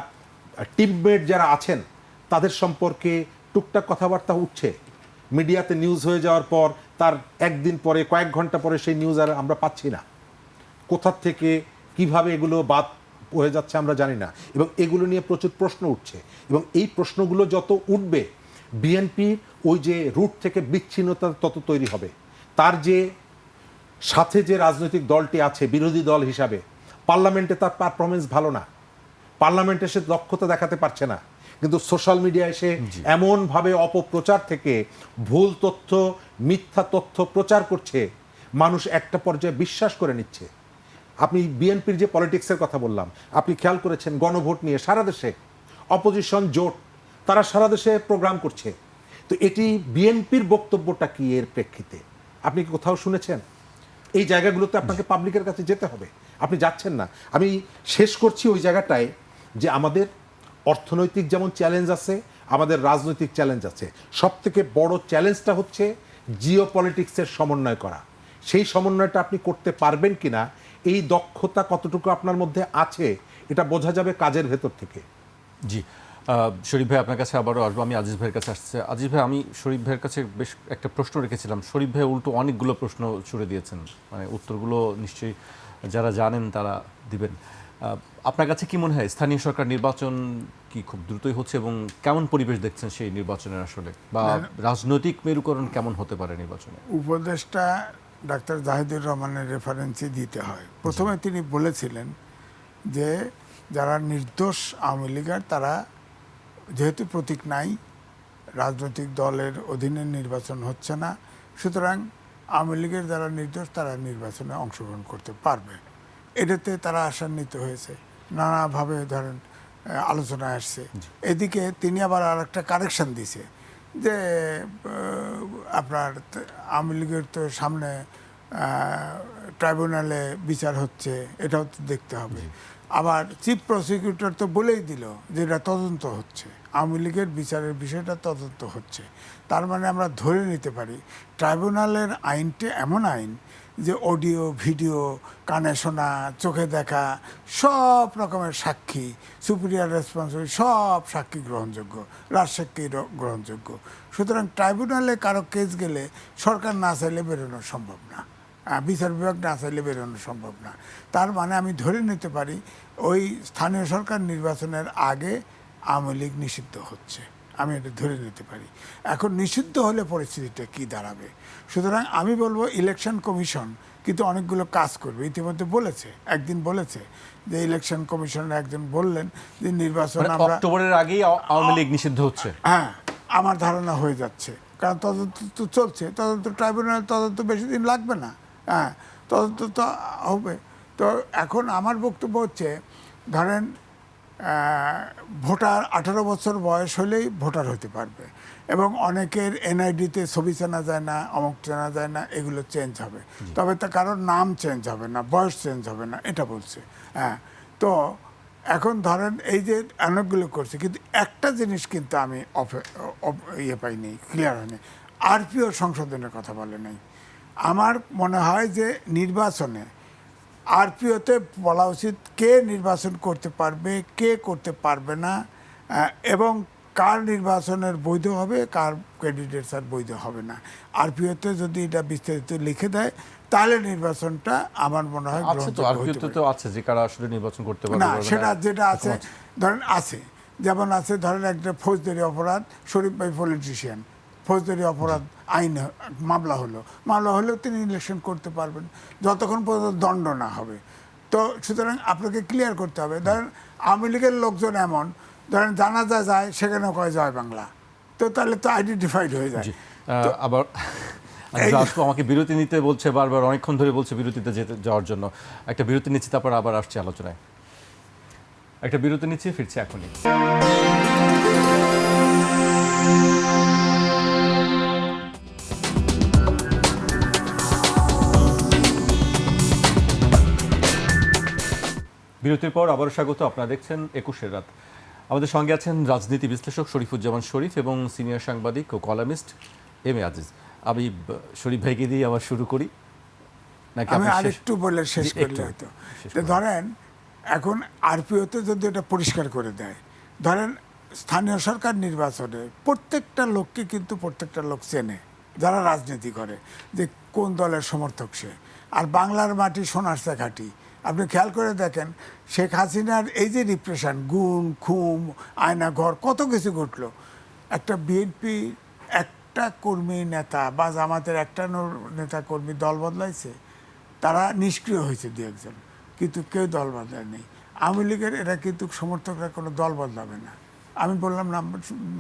টিমমেট যারা আছেন তাদের সম্পর্কে টুকটাক কথাবার্তা উঠছে, মিডিয়াতে নিউজ হয়ে যাওয়ার পর তার একদিন পরে কয়েক ঘন্টা পরে সেই নিউজ আর আমরা পাচ্ছি না। কোথা থেকে কিভাবে এগুলো বাদ হয়ে যাচ্ছে আমরা জানি না, এবং এগুলো নিয়ে প্রচুর প্রশ্ন উঠছে, এবং এই প্রশ্নগুলো যত উঠবে বিএনপির ওই যে রুট থেকে বিচ্ছিন্নতা তত তৈরি হবে। তার যে সাথে যে রাজনৈতিক দলটি আছে বিরোধী দল হিসাবে, পার্লামেন্টে তার পারফরমেন্স ভালো না, পার্লামেন্টে সে দক্ষতা দেখাতে পারছে না, কিন্তু সোশ্যাল মিডিয়া এসে এমনভাবে অপপ্রচার থেকে ভুল তথ্য মিথ্যা তথ্য প্রচার করছে, মানুষ একটা পর্যায়ে বিশ্বাস করে নিচ্ছে। আপনি বিএনপির যে পলিটিক্সের কথা বললাম, আপনি খেয়াল করেছেন গণভোট নিয়ে সারা দেশে অপোজিশন জোট তারা সারা দেশে প্রোগ্রাম করছে। তো এটি বিএনপির বক্তব্যটা কি এর প্রেক্ষিতে আপনি কি কোথাও শুনেছেন? এই জায়গাগুলোতে আপনাকে পাবলিকের কাছে যেতে হবে, আপনি যাচ্ছেন না। আমি শেষ করছি ওই জায়গাটায় যে আমাদের অর্থনৈতিক যেমন চ্যালেঞ্জ আছে, আমাদের রাজনৈতিক চ্যালেঞ্জ আছে। সব থেকে বড় চ্যালেঞ্জটা হচ্ছে জিও পলিটিক্সের সমন্বয় করা। সেই সমন্বয়টা আপনি করতে পারবেন কিনা, এই দক্ষতা কতটুকু আপনার মধ্যে আছে, এটা বোঝা যাবে কাজের ভেতর থেকে। জি, শরীফ ভাই আপনার কাছে আবারও আসবো। আমি আজিজ ভাইয়ের কাছে আসছে। আজিজ ভাই, আমি শরীফ ভাইয়ের কাছে বেশ একটা প্রশ্ন রেখেছিলাম, শরীফ ভাই উল্টো অনেকগুলো প্রশ্ন ছুড়ে দিয়েছেন, মানে উত্তরগুলো নিশ্চয়ই যারা জানেন তারা দিবেন। আপনার কাছে কি মনে হয় স্থানীয় সরকার নির্বাচন কি খুব দ্রুতই হচ্ছে, এবং কেমন পরিবেশ দেখছেন সেই নির্বাচনের আসলে, বা রাজনৈতিক মেরুকরণ কেমন হতে পারে নির্বাচনে? উপদেষ্টা ডাক্তার জাহিদুর রহমানের রেফারেন্সই দিতে হয়। প্রথমে তিনি বলেছিলেন যে যারা নির্দোষ আওয়ামী লীগের, তারা যেহেতু প্রতীক নাই, রাজনৈতিক দলের অধীনে নির্বাচন হচ্ছে না, সুতরাং আওয়ামী লীগের যারা নির্দোষ তারা নির্বাচনে অংশগ্রহণ করতে পারবে। এটাতে তারা আশান্বিত হয়েছে, নানাভাবে ধরেন আলোচনায় আসছে। এদিকে তিনি আবার আর একটা কারেকশন দিছে যে আপনার আওয়ামী লীগের তো সামনে ট্রাইব্যুনালে বিচার হচ্ছে, এটাও তো দেখতে হবে। আবার চিফ প্রসিকিউটর তো বলেই দিল যে এটা তদন্ত হচ্ছে, আওয়ামী লীগের বিচারের বিষয়টা তদন্ত হচ্ছে। তার মানে আমরা ধরে নিতে পারি ট্রাইব্যুনালের আইনটি এমন আইন যে অডিও ভিডিও, কানে শোনা, চোখে দেখা, সব রকমের সাক্ষী, সুপিরিয়র রেসপন্সিবল সব সাক্ষী গ্রহণযোগ্য, রাজসাক্ষী গ্রহণযোগ্য। সুতরাং ট্রাইব্যুনালে কারো কেস গেলে সরকার না চাইলে বেরোনো সম্ভব না, বিচার বিভাগ না চাইলে বেরোনো সম্ভব না। তার মানে আমি ধরে নিতে পারি ওই স্থানীয় সরকার নির্বাচনের আগে আওয়ামী লীগ নিষিদ্ধ হচ্ছে, আমি এটা ধরে নিতে পারি। এখন নিষিদ্ধ হলে পরিস্থিতিটা কি দাঁড়াবে? সুতরাং আমি বলবো ইলেকশন কমিশন কিন্তু অনেকগুলো কাজ করবে। ইতিমধ্যে বলেছে, একদিন বলেছে যে ইলেকশন কমিশনের একজন বললেন যে নির্বাচন আমরা অক্টোবরের আগেই আওয়ামী লীগ নিষিদ্ধ হচ্ছে। হ্যাঁ, আমার ধারণা হয়ে যাচ্ছে, কারণ তদন্ত তো চলছে, তদন্ত ট্রাইব্যুনাল তদন্ত বেশি দিন লাগবে না। হ্যাঁ, তদন্ত তো হবে। তো এখন আমার বক্তব্য হচ্ছে, ধরেন ভোটার 18 বছর বয়স হলেই ভোটার হতে পারবে, এবং অনেকের এনআইডিতে ছবি চেনা যায় না, অমুক চেনা যায় না, এগুলো চেঞ্জ হবে। তবে তা কারোর নাম চেঞ্জ হবে না, বয়স চেঞ্জ হবে না, এটা বলছে। হ্যাঁ, তো এখন ধরেন এই যে অনেকগুলো করছে, কিন্তু একটা জিনিস কিন্তু আমি ইয়ে পাইনি, ক্লিয়ার হয়নি, আরপিও সংশোধনের কথা বলে নাই। আমার মনে হয় যে নির্বাচনে আরপিওতে বলা উচিত কে নির্বাচন করতে পারবে, কে করতে পারবে না, এবং কার নির্বাচনের বৈধ হবে, কার ক্যান্ডিডেটস আর বৈধ হবে না। আরপিওতে যদি এটা বিস্তারিত লিখে দেয় তাহলে নির্বাচনটা আমার মনে হয় আছে যে কারা আসলে নির্বাচন করতে পারবে না। সেটা যেটা আছে ধরেন আছে, যেমন আছে ধরেন একটা ফৌজদারি অপরাধ, শরীফ ভাই পলিটিশিয়ান, ফৌজদারি অপরাধ আইন মামলা হলেও তিনি ইলেকশন করতে পারবেন যতক্ষণ পর্যন্ত দণ্ড না হবে। তো সুতরাং আপনাকে ক্লিয়ার করতে হবে। ধরেন আওয়ামী লীগের লোকজন এমন, ধরেন জানাজা যায় সেখানে কয় জয় বাংলা, তো তাহলে তো আইডেন্টিফাইড হয়ে যায়। আবার আমাকে বিরতি নিতে বলছে বারবার, অনেকক্ষণ ধরে বলছে বিরতিতে যাওয়ার জন্য। একটা বিরতি নিচ্ছি, তারপর আবার আসছি আলোচনায়। একটা বিরতি নিচ্ছি, ফিরছি এখনই। বিরতির পর আবারও স্বাগত। আপনারা দেখছেন 21 রাত। আমাদের সঙ্গে আছেন রাজনীতি বিশ্লেষক শরীফুজ্জামান শরীফ এবং সিনিয়র সাংবাদিক ও কলামিস্ট এম এ আজিজ। আমি শরীফ ভাইকে দিয়ে আবার শুরু করি নাকি আমি আপনি আরেকটু বলে শেষ জি, করলে একটু হয়তো শেষ তো করুন। ধরেন এখন আরপিওতে যদি এটা পরিষ্কার করে দেয়, ধরেন স্থানীয় সরকার নির্বাচনে প্রত্যেকটা লোককে কিন্তু প্রত্যেকটা লোক চেনে যারা রাজনীতি করে, যে কোন দলের সমর্থক সে। আর বাংলার মাটি সোনার ঘাঁটি, আপনি খেয়াল করে দেখেন শেখ হাসিনার এই যে রিপ্রেশন, গুম খুম আয়নাঘর কত কিছু ঘটলো, একটা বিএনপি একটা কর্মী নেতা বা জামাতের একটা নেতা কর্মী দল বদলাইছে, তারা নিষ্ক্রিয় হয়েছে দু একজন, কিন্তু কেউ দল বদলায় নেই। আওয়ামী লীগের এরা কিন্তু সমর্থকরা কোনো দল বদলাবে না। আমি বললাম না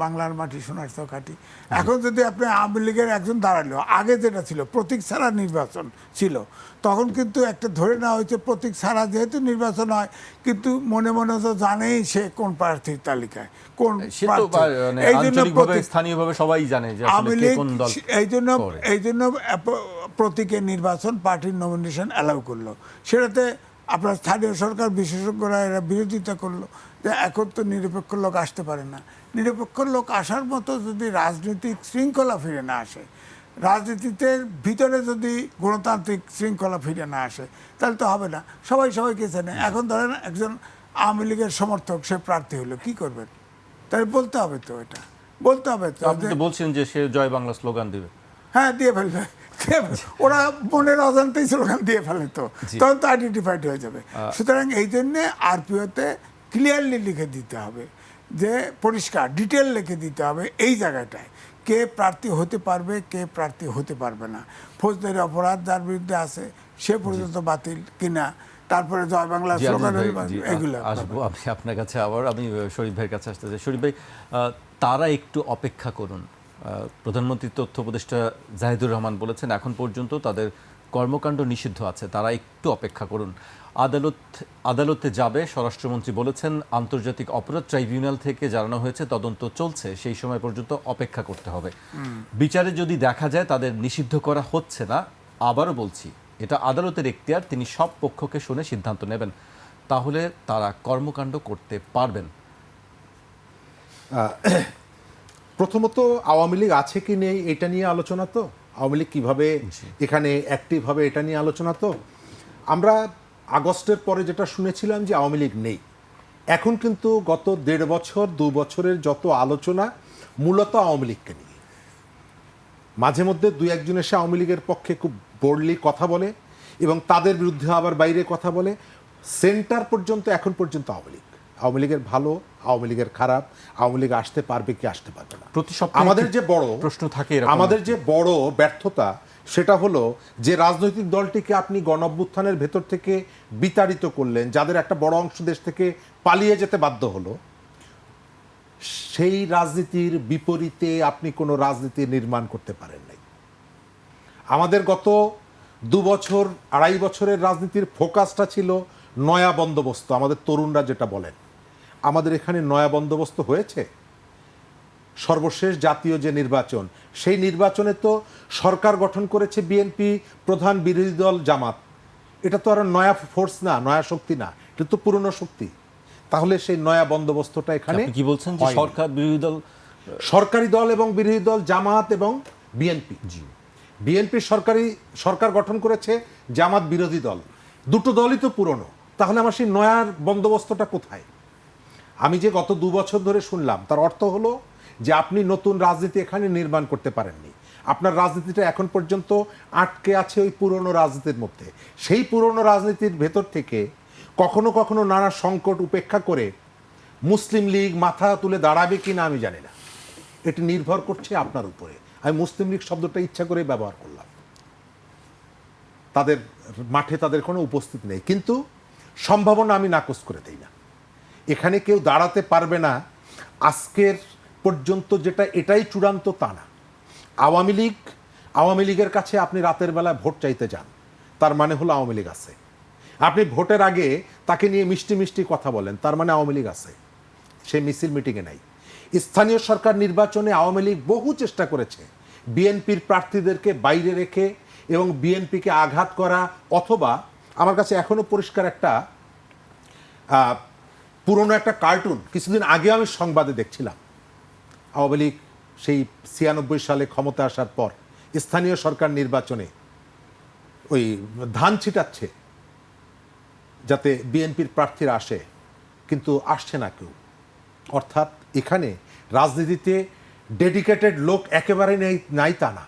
বাংলার মাটি সোনার ঘাঁটি। এখন যদি আপনি আওয়ামী লীগের একজন দাঁড়ালো, আগে যেটা ছিল প্রতীক ছাড়া নির্বাচন ছিল, তখন কিন্তু একটা ধরে নেওয়া হয়েছে প্রতীক ছাড়া যেহেতু নির্বাচন হয়, কিন্তু মনে মনে তো জানেই সে কোন প্রার্থীর তালিকায় কোন সে তো প্রার্থী। মানে এই জন্য আঞ্চলিকভাবে স্থানীয়ভাবে সবাই জানে যে আসলে আওয়ামী কে লীগ কোন দল করে। এই জন্য প্রতীকের নির্বাচন পার্টির নমিনেশন অ্যালাউ করলো। সেটাতে আপনার স্থানীয় সরকার বিশেষজ্ঞরা এরা বিরোধিতা করলো যে এখন তো নিরপেক্ষ লোক আসতে পারে না। নিরপেক্ষ লোক আসার মতো যদি রাজনৈতিক শৃঙ্খলা ফিরে না আসে, রাজনীতিতে ভিতরে যদি গণতান্ত্রিক শৃঙ্খলা ফিরে না আসে, তাহলে তো হবে না। সবাই সবাইকে চেনে। এখন ধরেন একজন আওয়ামী লীগের সমর্থক সে প্রার্থী হলো, কি করবেন? তাহলে বলতে হবে তো, এটা বলতে হবে তো আপনি তো বলছেন যে সে জয় বাংলা স্লোগান দিবে। হ্যাঁ, দিয়ে ফেলবে। ওরা মনের অজান্তেই স্লোগান দিয়ে ফেলে, তো তখন তো আইডেন্টিফাইড হয়ে যাবে। সুতরাং এই জন্যে আরপিওতে ক্লিয়ারলি লিখে দিতে হবে, যে পরিষ্কার ডিটেল লিখে দিতে হবে এই জায়গাটায় কে প্রার্থী হতে পারবে, কে প্রার্থী হতে পারবে না। ফৌজদারি অপরাধ যার বিরুদ্ধে আছে সে পর্যন্ত বাতিল কিনা, তারপরে জয় বাংলা জি, স্লোগান আজিজ ভাই, জি, এগুলো। আসবো আমি আপনার কাছে আবার। আমি শরীফ ভাইয়ের কাছে আসতে চাই। শরীফ ভাই, তারা একটু অপেক্ষা করুন। প্রধানমন্ত্রী তথ্য উপদেষ্টা জাহিদুর রহমান বলেছেন এখন পর্যন্ত তাদের কর্মকাণ্ড নিষিদ্ধ আছে, তারা একটু অপেক্ষা করুন। আদালতে যাবে, স্বরাষ্ট্রমন্ত্রী বলেছেন আন্তর্জাতিক অপরাধ ট্রাইব্যুনাল থেকে জানানো হয়েছে তদন্ত চলছে, সেই সময় পর্যন্ত অপেক্ষা করতে হবে। বিচারে যদি দেখা যায় তাদের নিষিদ্ধ করা হচ্ছে না, আবারও বলছি এটা আদালতের এখতিয়ার, তিনি সব পক্ষকে শুনে সিদ্ধান্ত নেবেন, তাহলে তারা কর্মকাণ্ড করতে পারবেন। প্রথমত আওয়ামী লীগ আছে কি নেই এটা নিয়ে আলোচনা, তো আওয়ামী লীগ কীভাবে এখানে অ্যাক্টিভ হবে এটা নিয়ে আলোচনা। তো আমরা আগস্টের পরে যেটা শুনেছিলাম যে আওয়ামী লীগ নেই, এখন কিন্তু গত 1.5 বছর 2 বছরের যত আলোচনা মূলত আওয়ামী লীগকে নিয়ে। মাঝে মধ্যে 2-1 এসে আওয়ামী লীগের পক্ষে খুব বোল্ডলি কথা বলে এবং তাদের বিরুদ্ধে আবার বাইরে কথা বলে। সেন্টার পর্যন্ত এখন পর্যন্ত আওয়ামী লীগের ভালো, আওয়ামী লীগের খারাপ, আওয়ামী লীগ আসতে পারবে কি আসতে পারবে না। প্রতি সপ্তাহে আমাদের যে বড় প্রশ্ন থাকে, আমাদের যে বড় ব্যর্থতা সেটা হলো যে রাজনৈতিক দলটিকে আপনি গণঅভ্যুত্থানের ভেতর থেকে বিতাড়িত করলেন, যাদের একটা বড় অংশ দেশ থেকে পালিয়ে যেতে বাধ্য হলো, সেই রাজনীতির বিপরীতে আপনি কোনো রাজনীতি নির্মাণ করতে পারেন নাই। আমাদের গত 2 বছর 2.5 বছরের রাজনীতির ফোকাসটা ছিল নয়া বন্দোবস্ত। আমাদের তরুণরা যেটা বলেন, আমাদের এখানে নয়া বন্দোবস্ত হয়েছে। সর্বশেষ জাতীয় যে নির্বাচন, সেই নির্বাচনে তো সরকার গঠন করেছে বিএনপি, প্রধান বিরোধী দল জামাত। এটা তো আর নয়া ফোর্স না, নয়া শক্তি না, এটা তো পুরনো শক্তি। তাহলে সেই নয়া বন্দোবস্তটা এখানে কি বলছেন যে সরকার বিরোধী দল, সরকারি দল এবং বিরোধী দল জামাত এবং বিএনপি। বিএনপি সরকার গঠন করেছে, জামাত বিরোধী দল, দুটো দলই তো পুরনো। তাহলে আমার সেই নয়ার বন্দোবস্তটা কোথায়? আমি যে গত 2 বছর ধরে শুনলাম, তার অর্থ হলো যে আপনি নতুন রাজনীতি এখানে নির্মাণ করতে পারেননি। আপনার রাজনীতিটা এখন পর্যন্ত আটকে আছে ওই পুরনো রাজনীতির মধ্যে। সেই পুরনো রাজনীতির ভেতর থেকে কখনো কখনো নানা সংকট উপেক্ষা করে মুসলিম লীগ মাথা তুলে দাঁড়াবে কি না আমি জানি না, এটি নির্ভর করছে আপনার উপরে। আমি মুসলিম লীগ শব্দটা ইচ্ছা করে ব্যবহার করলাম, তাদের মাঠে তাদের কোনো উপস্থিতি নেই, কিন্তু সম্ভাবনা আমি নাকচ করে দেই না। এখানে কেউ দাঁড়াতে পারবে না আজকের পর্যন্ত, যেটা এটাই চূড়ান্ত তা না। আওয়ামী লীগের কাছে আপনি রাতের বেলা ভোট চাইতে যান, তার মানে হলো আওয়ামী লীগ আছে। আপনি ভোটের আগে তাকে নিয়ে মিষ্টি মিষ্টি কথা বলেন, তার মানে আওয়ামী লীগ আছে। সে মিছিল মিটিংয়ে নাই। স্থানীয় সরকার নির্বাচনে আওয়ামী লীগ বহু চেষ্টা করেছে বিএনপির প্রার্থীদেরকে বাইরে রেখে এবং বিএনপিকে আঘাত করা, অথবা আমার কাছে এখনো পরিষ্কার একটা পুরনো একটা কার্টুন কিছুদিন আগে আমি সংবাদে দেখছিলাম। আওয়ামী লীগ সেই 96 সালে ক্ষমতা আসার পর স্থানীয় সরকার নির্বাচনে ওই ধান ছিটাচ্ছে যাতে বিএনপির প্রার্থীরা আসে, কিন্তু আসছে না কেউ। অর্থাৎ এখানে রাজনীতিতে ডেডিকেটেড লোক একেবারে নাই তা না।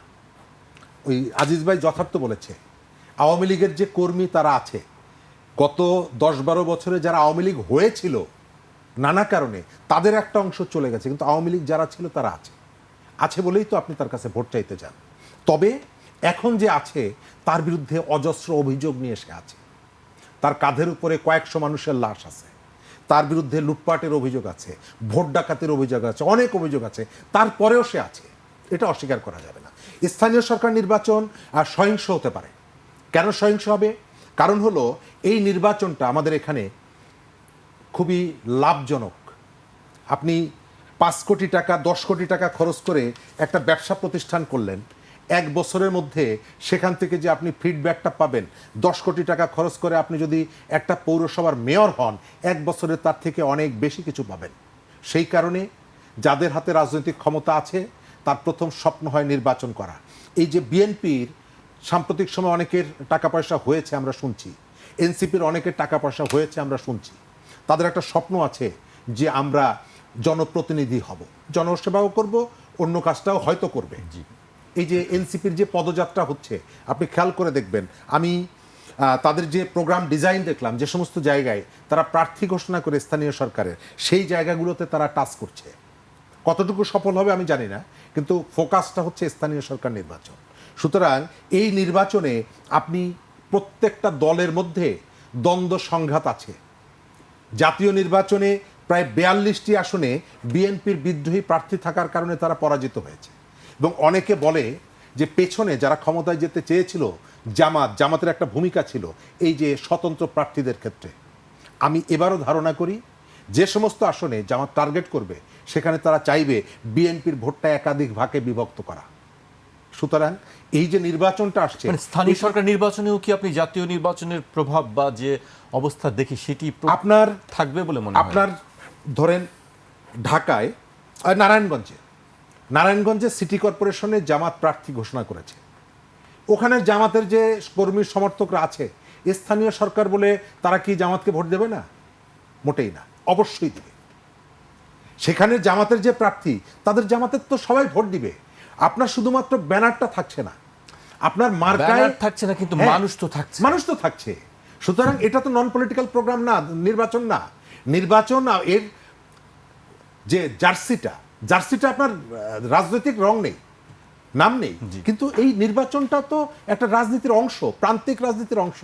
ওই আজিজ ভাই যথার্থ বলেছে, আওয়ামী লীগের যে কর্মী তারা আছে, গত 10-12 বছরে যারা আওয়ামী লীগ হয়েছিল নানা কারণে তাদের একটা অংশ চলে গেছে, কিন্তু আওয়ামী লীগ যারা ছিল তারা আছে বলেই তো আপনি তার কাছে ভোট চাইতে যান। তবে এখন যে আছে তার বিরুদ্ধে অজস্র অভিযোগ নিয়ে এসে আছে। তার কাঁধের উপরে কয়েকশো মানুষের লাশ আছে, তার বিরুদ্ধে লুটপাটের অভিযোগ আছে, ভোট ডাকাতের অভিযোগ আছে, অনেক অভিযোগ আছে, তারপরেও সে আছে, এটা অস্বীকার করা যাবে না। স্থানীয় সরকার নির্বাচন সহিংস হতে পারে। কেন সহিংস হবে? কারণ হলো এই নির্বাচনটা আমাদের এখানে খুবই লাভজনক। আপনি 5 কোটি টাকা 10 কোটি টাকা খরচ করে একটা ব্যবসা প্রতিষ্ঠান করলেন, 1 বছরের মধ্যে সেখান থেকে যে আপনি ফিডব্যাকটা পাবেন, 10 কোটি টাকা খরচ করে আপনি যদি একটা পৌরসভার মেয়র হন, 1 বছরে তার থেকে অনেক বেশি কিছু পাবেন। সেই কারণে যাদের হাতে রাজনৈতিক ক্ষমতা আছে তার প্রথম স্বপ্ন হয় নির্বাচন করা। এই যে বিএনপির সাম্প্রতিক সময় অনেকের টাকা পয়সা হয়েছে আমরা শুনছি, এনসিপির অনেকের টাকা পয়সা হয়েছে আমরা শুনছি, তাদের একটা স্বপ্ন আছে যে আমরা জনপ্রতিনিধি হব, জনসেবাও করব, অন্য কাজটাও হয়তো করবে। এই যে এনসিপির যে পদযাত্রা হচ্ছে আপনি খেয়াল করে দেখবেন, আমি তাদের যে প্রোগ্রাম ডিজাইন দেখলাম, যে সমস্ত জায়গায় তারা প্রার্থী ঘোষণা করে স্থানীয় সরকারের, সেই জায়গাগুলোতে তারা টাচ করছে। কতটুকু সফল হবে আমি জানি না, কিন্তু ফোকাসটা হচ্ছে স্থানীয় সরকার নির্বাচন। সুতরাং এই নির্বাচনে আপনি প্রত্যেকটা দলের মধ্যে দ্বন্দ্ব সংঘাত আছে। জাতীয় নির্বাচনে প্রায় 42টি আসনে বিএনপির বিদ্রোহী প্রার্থী থাকার কারণে তারা পরাজিত হয়েছে, এবং অনেকে বলে যে পেছনে যারা ক্ষমতায় যেতে চেয়েছিল জামাতের একটা ভূমিকা ছিল এই যে স্বতন্ত্র প্রার্থীদের ক্ষেত্রে। আমি এবারও ধারণা করি যে সমস্ত আসনে জামাত টার্গেট করবে সেখানে তারা চাইবে বিএনপির ভোটটা একাধিক ভাগে বিভক্ত করা। সুতরাং এই যে নির্বাচনটা আসছে, স্থানীয় সরকার নির্বাচনেও কি আপনি জাতীয় নির্বাচনের প্রভাব বা যে অবস্থা দেখি সেটি আপনার থাকবে বলে মনে হয়? আপনার ধরেন ঢাকায় নারায়ণগঞ্জে সিটি কর্পোরেশনে জামাত প্রার্থী ঘোষণা করেছে। ওখানে জামাতের যে কর্মী সমর্থকরা আছে, স্থানীয় সরকার বলে তারা কি জামাতকে ভোট দেবে না? মোটেই না, অবশ্যই দিবে। সেখানে জামাতের যে প্রার্থী তাদের জামাতের তো সবাই ভোট দিবে। আপনার শুধুমাত্র ব্যানারটা থাকছে না, আপনার মার্কায় থাকছে না, কিন্তু মানুষ তো থাকছে। সুতরাং এটা তো নন পলিটিক্যাল প্রোগ্রাম না, নির্বাচন না। নির্বাচন এর যে জার্সিটা আপনার রাজনৈতিক রং নেই, নাম নেই, কিন্তু এই নির্বাচনটা তো একটা রাজনীতির অংশ, প্রান্তিক রাজনীতির অংশ।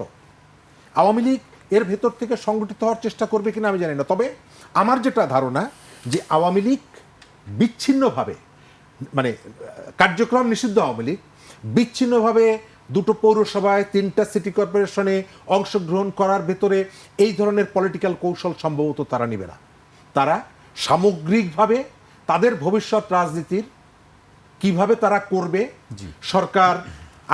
আওয়ামী লীগ এর ভেতর থেকে সংগঠিত হওয়ার চেষ্টা করবে কিনা আমি জানি না, তবে আমার যেটা ধারণা যে আওয়ামী লীগ বিচ্ছিন্নভাবে, মানে কার্যক্রম নিষিদ্ধ আওয়ামী লীগ বিচ্ছিন্নভাবে 2টো পৌরসভায় 3টা সিটি কর্পোরেশনে অংশগ্রহণ করার ভেতরে এই ধরনের পলিটিক্যাল কৌশল সম্ভবত তারা নেবে না। তারা সামগ্রিকভাবে তাদের ভবিষ্যৎ রাজনীতির কিভাবে তারা করবে, সরকার,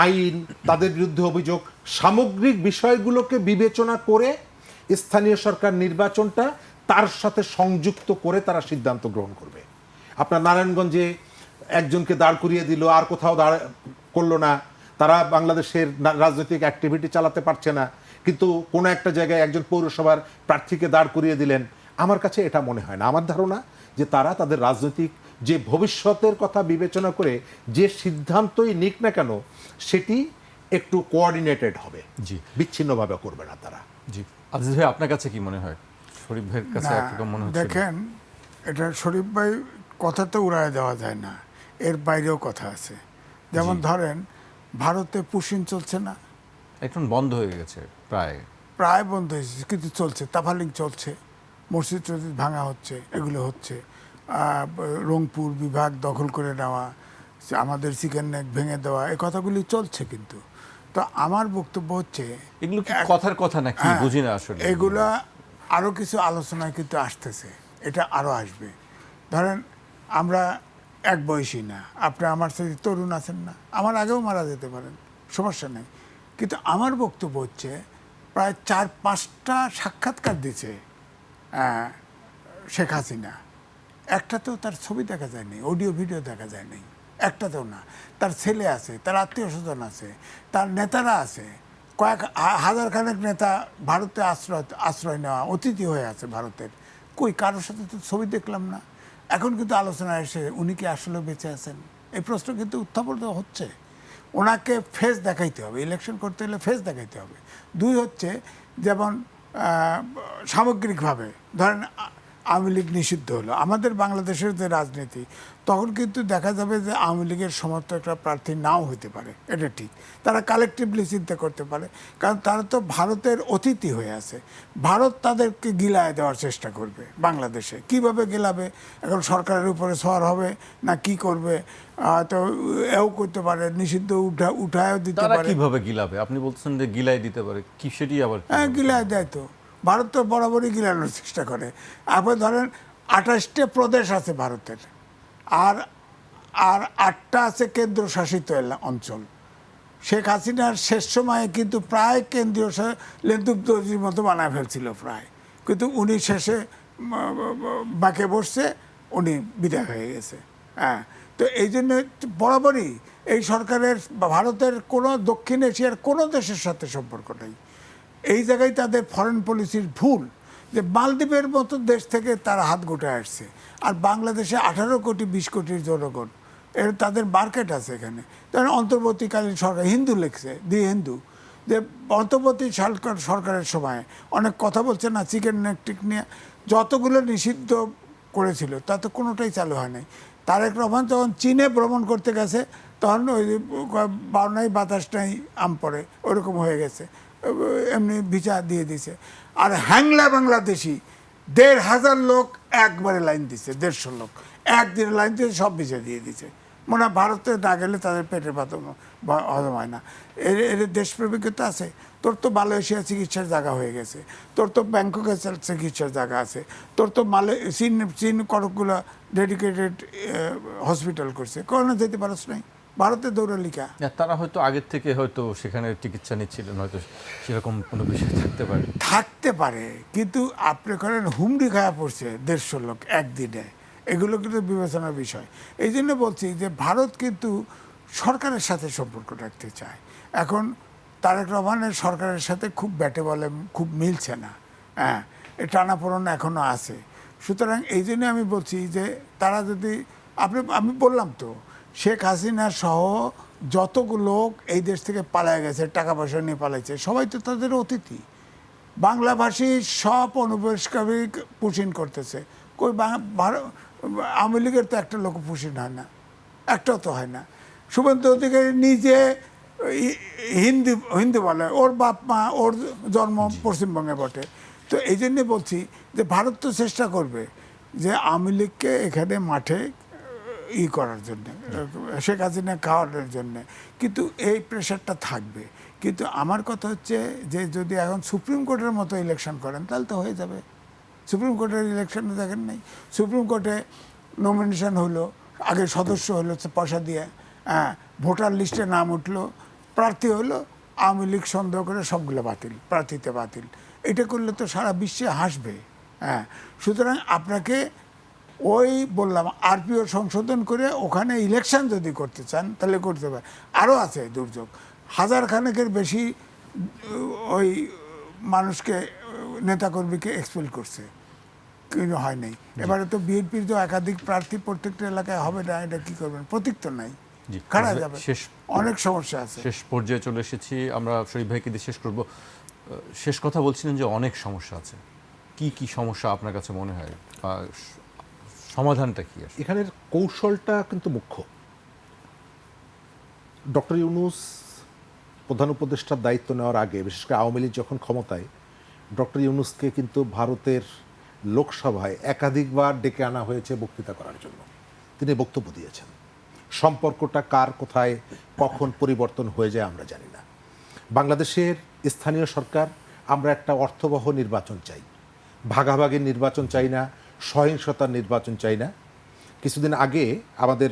আইন, তাদের বিরুদ্ধে অভিযোগ, সামগ্রিক বিষয়গুলোকে বিবেচনা করে স্থানীয় সরকার নির্বাচনটা তার সাথে সংযুক্ত করে তারা সিদ্ধান্ত গ্রহণ করবে। আপনার নারায়ণগঞ্জে একজনকে দাঁড় করিয়ে দিল, আর কোথাও দাঁড় করলো না, তারা বাংলাদেশের রাজনৈতিক অ্যাক্টিভিটি চালাতে পারছে না, কিন্তু কোনো একটা জায়গায় একজন পৌরসভার প্রার্থীকে দাঁড় করিয়ে দিলেন। আমার কাছে এটা মনে হয় না। আমার ধারণা যে তারা তাদের রাজনৈতিক যে ভবিষ্যতের কথা বিবেচনা করে যে সিদ্ধান্তই নিক না কেন সেটি একটু কোঅর্ডিনেটেড হবে, বিচ্ছিন্নভাবে করবে না তারা। জি, আজিজ ভাই আপনার কাছে কি মনে হয়? শরীফ ভাইয়ের কাছে একরকম মনে হচ্ছে। দেখেন, এটা শরীফ ভাই কথা তো উড়ায় দেওয়া যায় না, এর বাইরেও কথা আছে। যেমন ধরেন ভারতে পুশিন চলছে না, এখন বন্ধ হয়ে গেছে, প্রায় বন্ধ হয়েছে, কিন্তু চলছে। তাফালিং চলছে, মসজিদ টসজিদ ভাঙা হচ্ছে, এগুলো হচ্ছে। রংপুর বিভাগ দখল করে নেওয়া, আমাদের চিকেন নেক ভেঙে দেওয়া, এই কথাগুলি চলছে। কিন্তু তো আমার বক্তব্য হচ্ছে এগুলো কি কথার কথা নাকি বুঝি না আসলে। এগুলা আরও কিছু আলোচনায় কিন্তু আসতেছে, এটা আরও আসবে। ধরেন আমরা এক বয়সী না, আপনি আমার সাথে তরুণ আছেন না, আমার আগেও মারা যেতে পারেন, সমস্যা নেই। কিন্তু আমার বক্তব্য হচ্ছে প্রায় 4-5টা সাক্ষাৎকার দিচ্ছে শেখ হাসিনা, একটাতেও তার ছবি দেখা যায়নি, অডিও ভিডিও দেখা যায়নি, একটাতেও না। তার ছেলে আছে, তার আত্মীয় স্বজন আছে, তার নেতারা আছে, কয়েক হাজার খানেক নেতা ভারতে আশ্রয় নেওয়া অতিথি হয়ে আছে ভারতের, কই কারোর সাথে তো ছবি দেখলাম না। এখন কিন্তু আলোচনা এসে উনি কি আসলে বেঁচে আছেন, এই প্রশ্ন কিন্তু উত্থাপন হচ্ছে। ওনাকে ফেস দেখাইতে হবে, ইলেকশন করতে হলে ফেস দেখাইতে হবে। দুই হচ্ছে, যেমন সামগ্রিকভাবে ধরেন আওয়ামী লীগ নিষিদ্ধ হলো, আমাদের বাংলাদেশের যে রাজনীতি, তখন কিন্তু দেখা যাবে যে আওয়ামী লীগের সমর্থকরা প্রার্থী নাও হতে পারে, এটা ঠিক। তারা কালেকটিভলি চিন্তা করতে পারে, কারণ তারা তো ভারতের অতিথি হয়ে আছে। ভারত তাদেরকে গিলায় দেওয়ার চেষ্টা করবে বাংলাদেশে। কিভাবে গিলাবে, এখন সরকারের উপরে সওয়ার হবে না কি করবে, তো এও করতে পারে, নিষিদ্ধ উঠায়ও দিতে তারা পারে। কিভাবে গিলাবে? আপনি বলছেন যে গিলাই দিতে পারে, কি সেটি আবার হ্যাঁ, গিলায় দেয় তো, ভারত তো বরাবরই গিলানোর চেষ্টা করে। আপনি ধরেন 28টা প্রদেশ আছে ভারতের, আর 8টা আছে কেন্দ্রশাসিত অঞ্চল। শেখ হাসিনার শেষ সময়ে কিন্তু প্রায় কেন্দ্রীয় লেন্দুবদরির মতো বানায় ফেলছিল প্রায়, কিন্তু উনি শেষে বাঁকে বসছে, উনি বিদায় হয়ে গেছে। হ্যাঁ, তো এই জন্য বরাবরই এই সরকারের ভারতের কোনো দক্ষিণ এশিয়ার কোনো দেশের সাথে সম্পর্ক নেই। এই জায়গায় তাদের ফরেন পলিসির ভুল, যে মালদ্বীপের মতো দেশ থেকে তারা হাত গোটায় আসছে, আর বাংলাদেশে 18 কোটি 20 কোটির জনগণ, এর তাদের মার্কেট আছে এখানে। তখন অন্তর্বর্তীকালীন সরকার, হিন্দু লিখছে, দি হিন্দু, যে অন্তর্বর্তী সরকারের সময় অনেক কথা বলছে না চিকেন নেকটিক নিয়ে, যতগুলো নিষিদ্ধ করেছিল তাতে কোনোটাই চালু হয় নাই। তারেক রহমান যখন চীনে ভ্রমণ করতে গেছে, তখন ওই বাউনাই বাতাস নাই আম পড়ে, ওরকম হয়ে গেছে, এমনি ভিসা দিয়ে দিছে। আর হ্যাংলা বাংলাদেশি 1,500 লোক একবারে লাইন দিছে, 150 লোক একদিনে লাইন দিয়ে সব ভিসা দিয়ে দিছে। মনে হয় ভারতে না গেলে তাদের পেটের ভাত হজম হয় না। এর দেশপ্রেমিকতা আছে। তোর তো মালয়েশিয়া চিকিৎসার জায়গা হয়ে গেছে, তোর তো ব্যাংককে চিকিৎসার জায়গা আছে, তোর তো চীন কতকগুলো ডেডিকেটেড হসপিটাল করছে, করোনা যেতে পারস নাই, ভারতে দৌড়ালিকা। তারা হয়তো আগের থেকে হয়তো সেখানে চিকিৎসা নিচ্ছিলেন, হয়তো সেরকম কোনো বিষয় থাকতে পারে, কিন্তু আপনি করেন হুমড়ি খাওয়া পড়ছে 150 লোক একদিনে, এগুলো কিন্তু বিবেচনার বিষয়। এই জন্য বলছি যে ভারত কিন্তু সরকারের সাথে সম্পর্ক রাখতে চায়। এখন তারেক রহমানের সরকারের সাথে খুব ব্যাটে বলে খুব মিলছে না, হ্যাঁ, এই টানাপোড়েন এখনও আছে। সুতরাং এই জন্য আমি বলছি যে তারা যদি আমি বললাম তো, শেখ হাসিনা সহ যতগুলো লোক এই দেশ থেকে পালায় গেছে, টাকা পয়সা নিয়ে পালাইছে, সবাই তো তাদের অতিথি। বাংলাভাষী সব অনুপ্রবেশকারী পুষিন করতেছে, কই আওয়ামী লীগের তো একটা লোক পুষিন হয় না, একটাও তো হয় না। শুভেন্দু অধিকারী নিজে হিন্দি বলে, ওর বাপ মা, ওর জন্ম পশ্চিমবঙ্গে বটে। তো এই জন্যে বলছি যে ভারত তো চেষ্টা করবে যে আওয়ামী লীগকে এখানে মাঠে করার জন্যে, শেখ হাসিনা খাওয়ানোর জন্যে, কিন্তু এই প্রেশারটা থাকবে। কিন্তু আমার কথা হচ্ছে যে যদি এখন সুপ্রিম কোর্টের মতো ইলেকশন করেন তাহলে তো হয়ে যাবে। সুপ্রিম কোর্টের ইলেকশনে দেখেন নাই, সুপ্রিম কোর্টে নমিনেশন হলো, আগে সদস্য হলো পয়সা দিয়ে, হ্যাঁ, ভোটার লিস্টে নাম উঠলো, প্রার্থী হলো, আওয়ামী লীগ সন্দেহ করে সবগুলো বাতিল, প্রার্থীতে বাতিল। এটা করলে তো সারা বিশ্বে হাসবে। হ্যাঁ, সুতরাং আপনাকে ওই বললাম আরপিও সংশোধন করে ওখানে ইলেকশন যদি করতে চান তাহলে করতে পারে। আরও আছে দুর্যোগ, 1000 খানেকের বেশি ওই মানুষকে, নেতাকর্মীকে এক্সপেল করছে, কিন্তু হয় নাই। এবারে তো বিএনপির তো একাধিক প্রার্থী প্রত্যেকটা এলাকায় হবে না, এটা কি করবেন, প্রতীক তো নাই, খারাপ যাবে, অনেক সমস্যা আছে। শেষ পর্যায়ে চলে এসেছি আমরা, শরীফ ভাইকে দিয়ে শেষ করব। শেষ কথা বলছিলেন যে অনেক সমস্যা আছে, কি কি সমস্যা আপনার কাছে মনে হয়, সমাধানটা কি? এখানের কৌশলটা কিন্তু মুখ্য। ডক্টর ইউনূস প্রধান উপদেষ্টার দায়িত্ব নেওয়ার আগে, বিশেষ করে আওয়ামী লীগ যখন ক্ষমতায়, ডক্টর ইউনূসকে কিন্তু ভারতের লোকসভায় একাধিকবার ডেকে আনা হয়েছে বক্তৃতা করার জন্য। তিনি বক্তব্য দিয়েছেন। সম্পর্কটা কার কোথায় কখন পরিবর্তন হয়ে যায় আমরা জানি না। বাংলাদেশের স্থানীয় সরকার, আমরা একটা অর্থবহ নির্বাচন চাই, ভাগাভাগির নির্বাচন চাই না, সহিংসতার নির্বাচন চাই না। কিছুদিন আগে আমাদের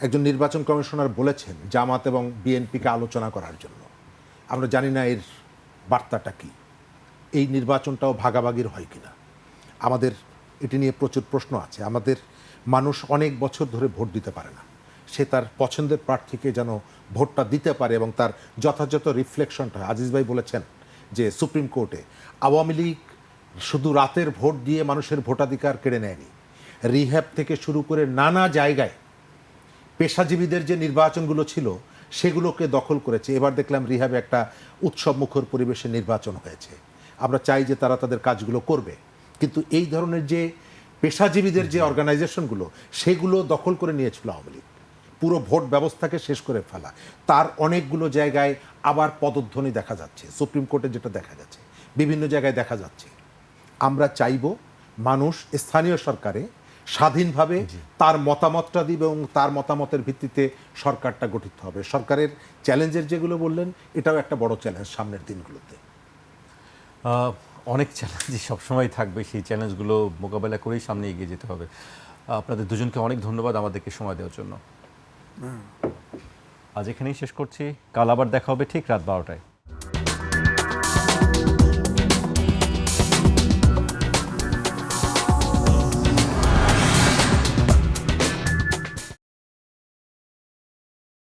একজন নির্বাচন কমিশনার বলেছেন জামাত এবং বিএনপিকে আলোচনা করার জন্য। আমরা জানি না এর বার্তাটা কি, এই নির্বাচনটাও ভাগাভাগির হয় কিনা। আমাদের এটি নিয়ে প্রচুর প্রশ্ন আছে। আমাদের মানুষ অনেক বছর ধরে ভোট দিতে পারে না, সে তার পছন্দের প্রার্থীকে যেন ভোটটা দিতে পারে এবং তার যথাযথ রিফ্লেকশনটা হয়। আজিজ ভাই বলেছেন যে সুপ্রিম কোর্টে আওয়ামী লীগ শুধু রাতের ভোট দিয়ে মানুষের ভোটাধিকার কেড়ে নেয়নি, রিহ্যাব থেকে শুরু করে নানা জায়গায় পেশাজীবীদের যে নির্বাচনগুলো ছিল সেগুলোকে দখল করেছে। এবার দেখলাম রিহ্যাবে একটা উৎসব মুখর পরিবেশে নির্বাচন হয়েছে। আমরা চাই যে তারা তাদের কাজগুলো করবে, কিন্তু এই ধরনের যে পেশাজীবীদের যে অর্গানাইজেশনগুলো সেগুলো দখল করে নিয়েছিল আওয়ামী লীগ, পুরো ভোট ব্যবস্থাকে শেষ করে ফেলা। তার অনেকগুলো জায়গায় আবার পদধ্বনি দেখা যাচ্ছে, সুপ্রিম কোর্টে যেটা দেখা গেছে, বিভিন্ন জায়গায় দেখা যাচ্ছে। আমরা চাইব মানুষ স্থানীয় সরকারে স্বাধীনভাবে তার মতামতটা দিবে এবং তার মতামতের ভিত্তিতে সরকারটা গঠিত হবে। সরকারের চ্যালেঞ্জের যেগুলো বললেন, এটাও একটা বড় চ্যালেঞ্জ সামনের দিনগুলোতে। অনেক চ্যালেঞ্জই সবসময় থাকবে, সেই চ্যালেঞ্জগুলো মোকাবেলা করেই সামনে এগিয়ে যেতে হবে। আপনাদের দুজনকে অনেক ধন্যবাদ আমাদেরকে সময় দেওয়ার জন্য। আজ এখানেই শেষ করছি, কাল আবার দেখা হবে ঠিক রাত 12টায়।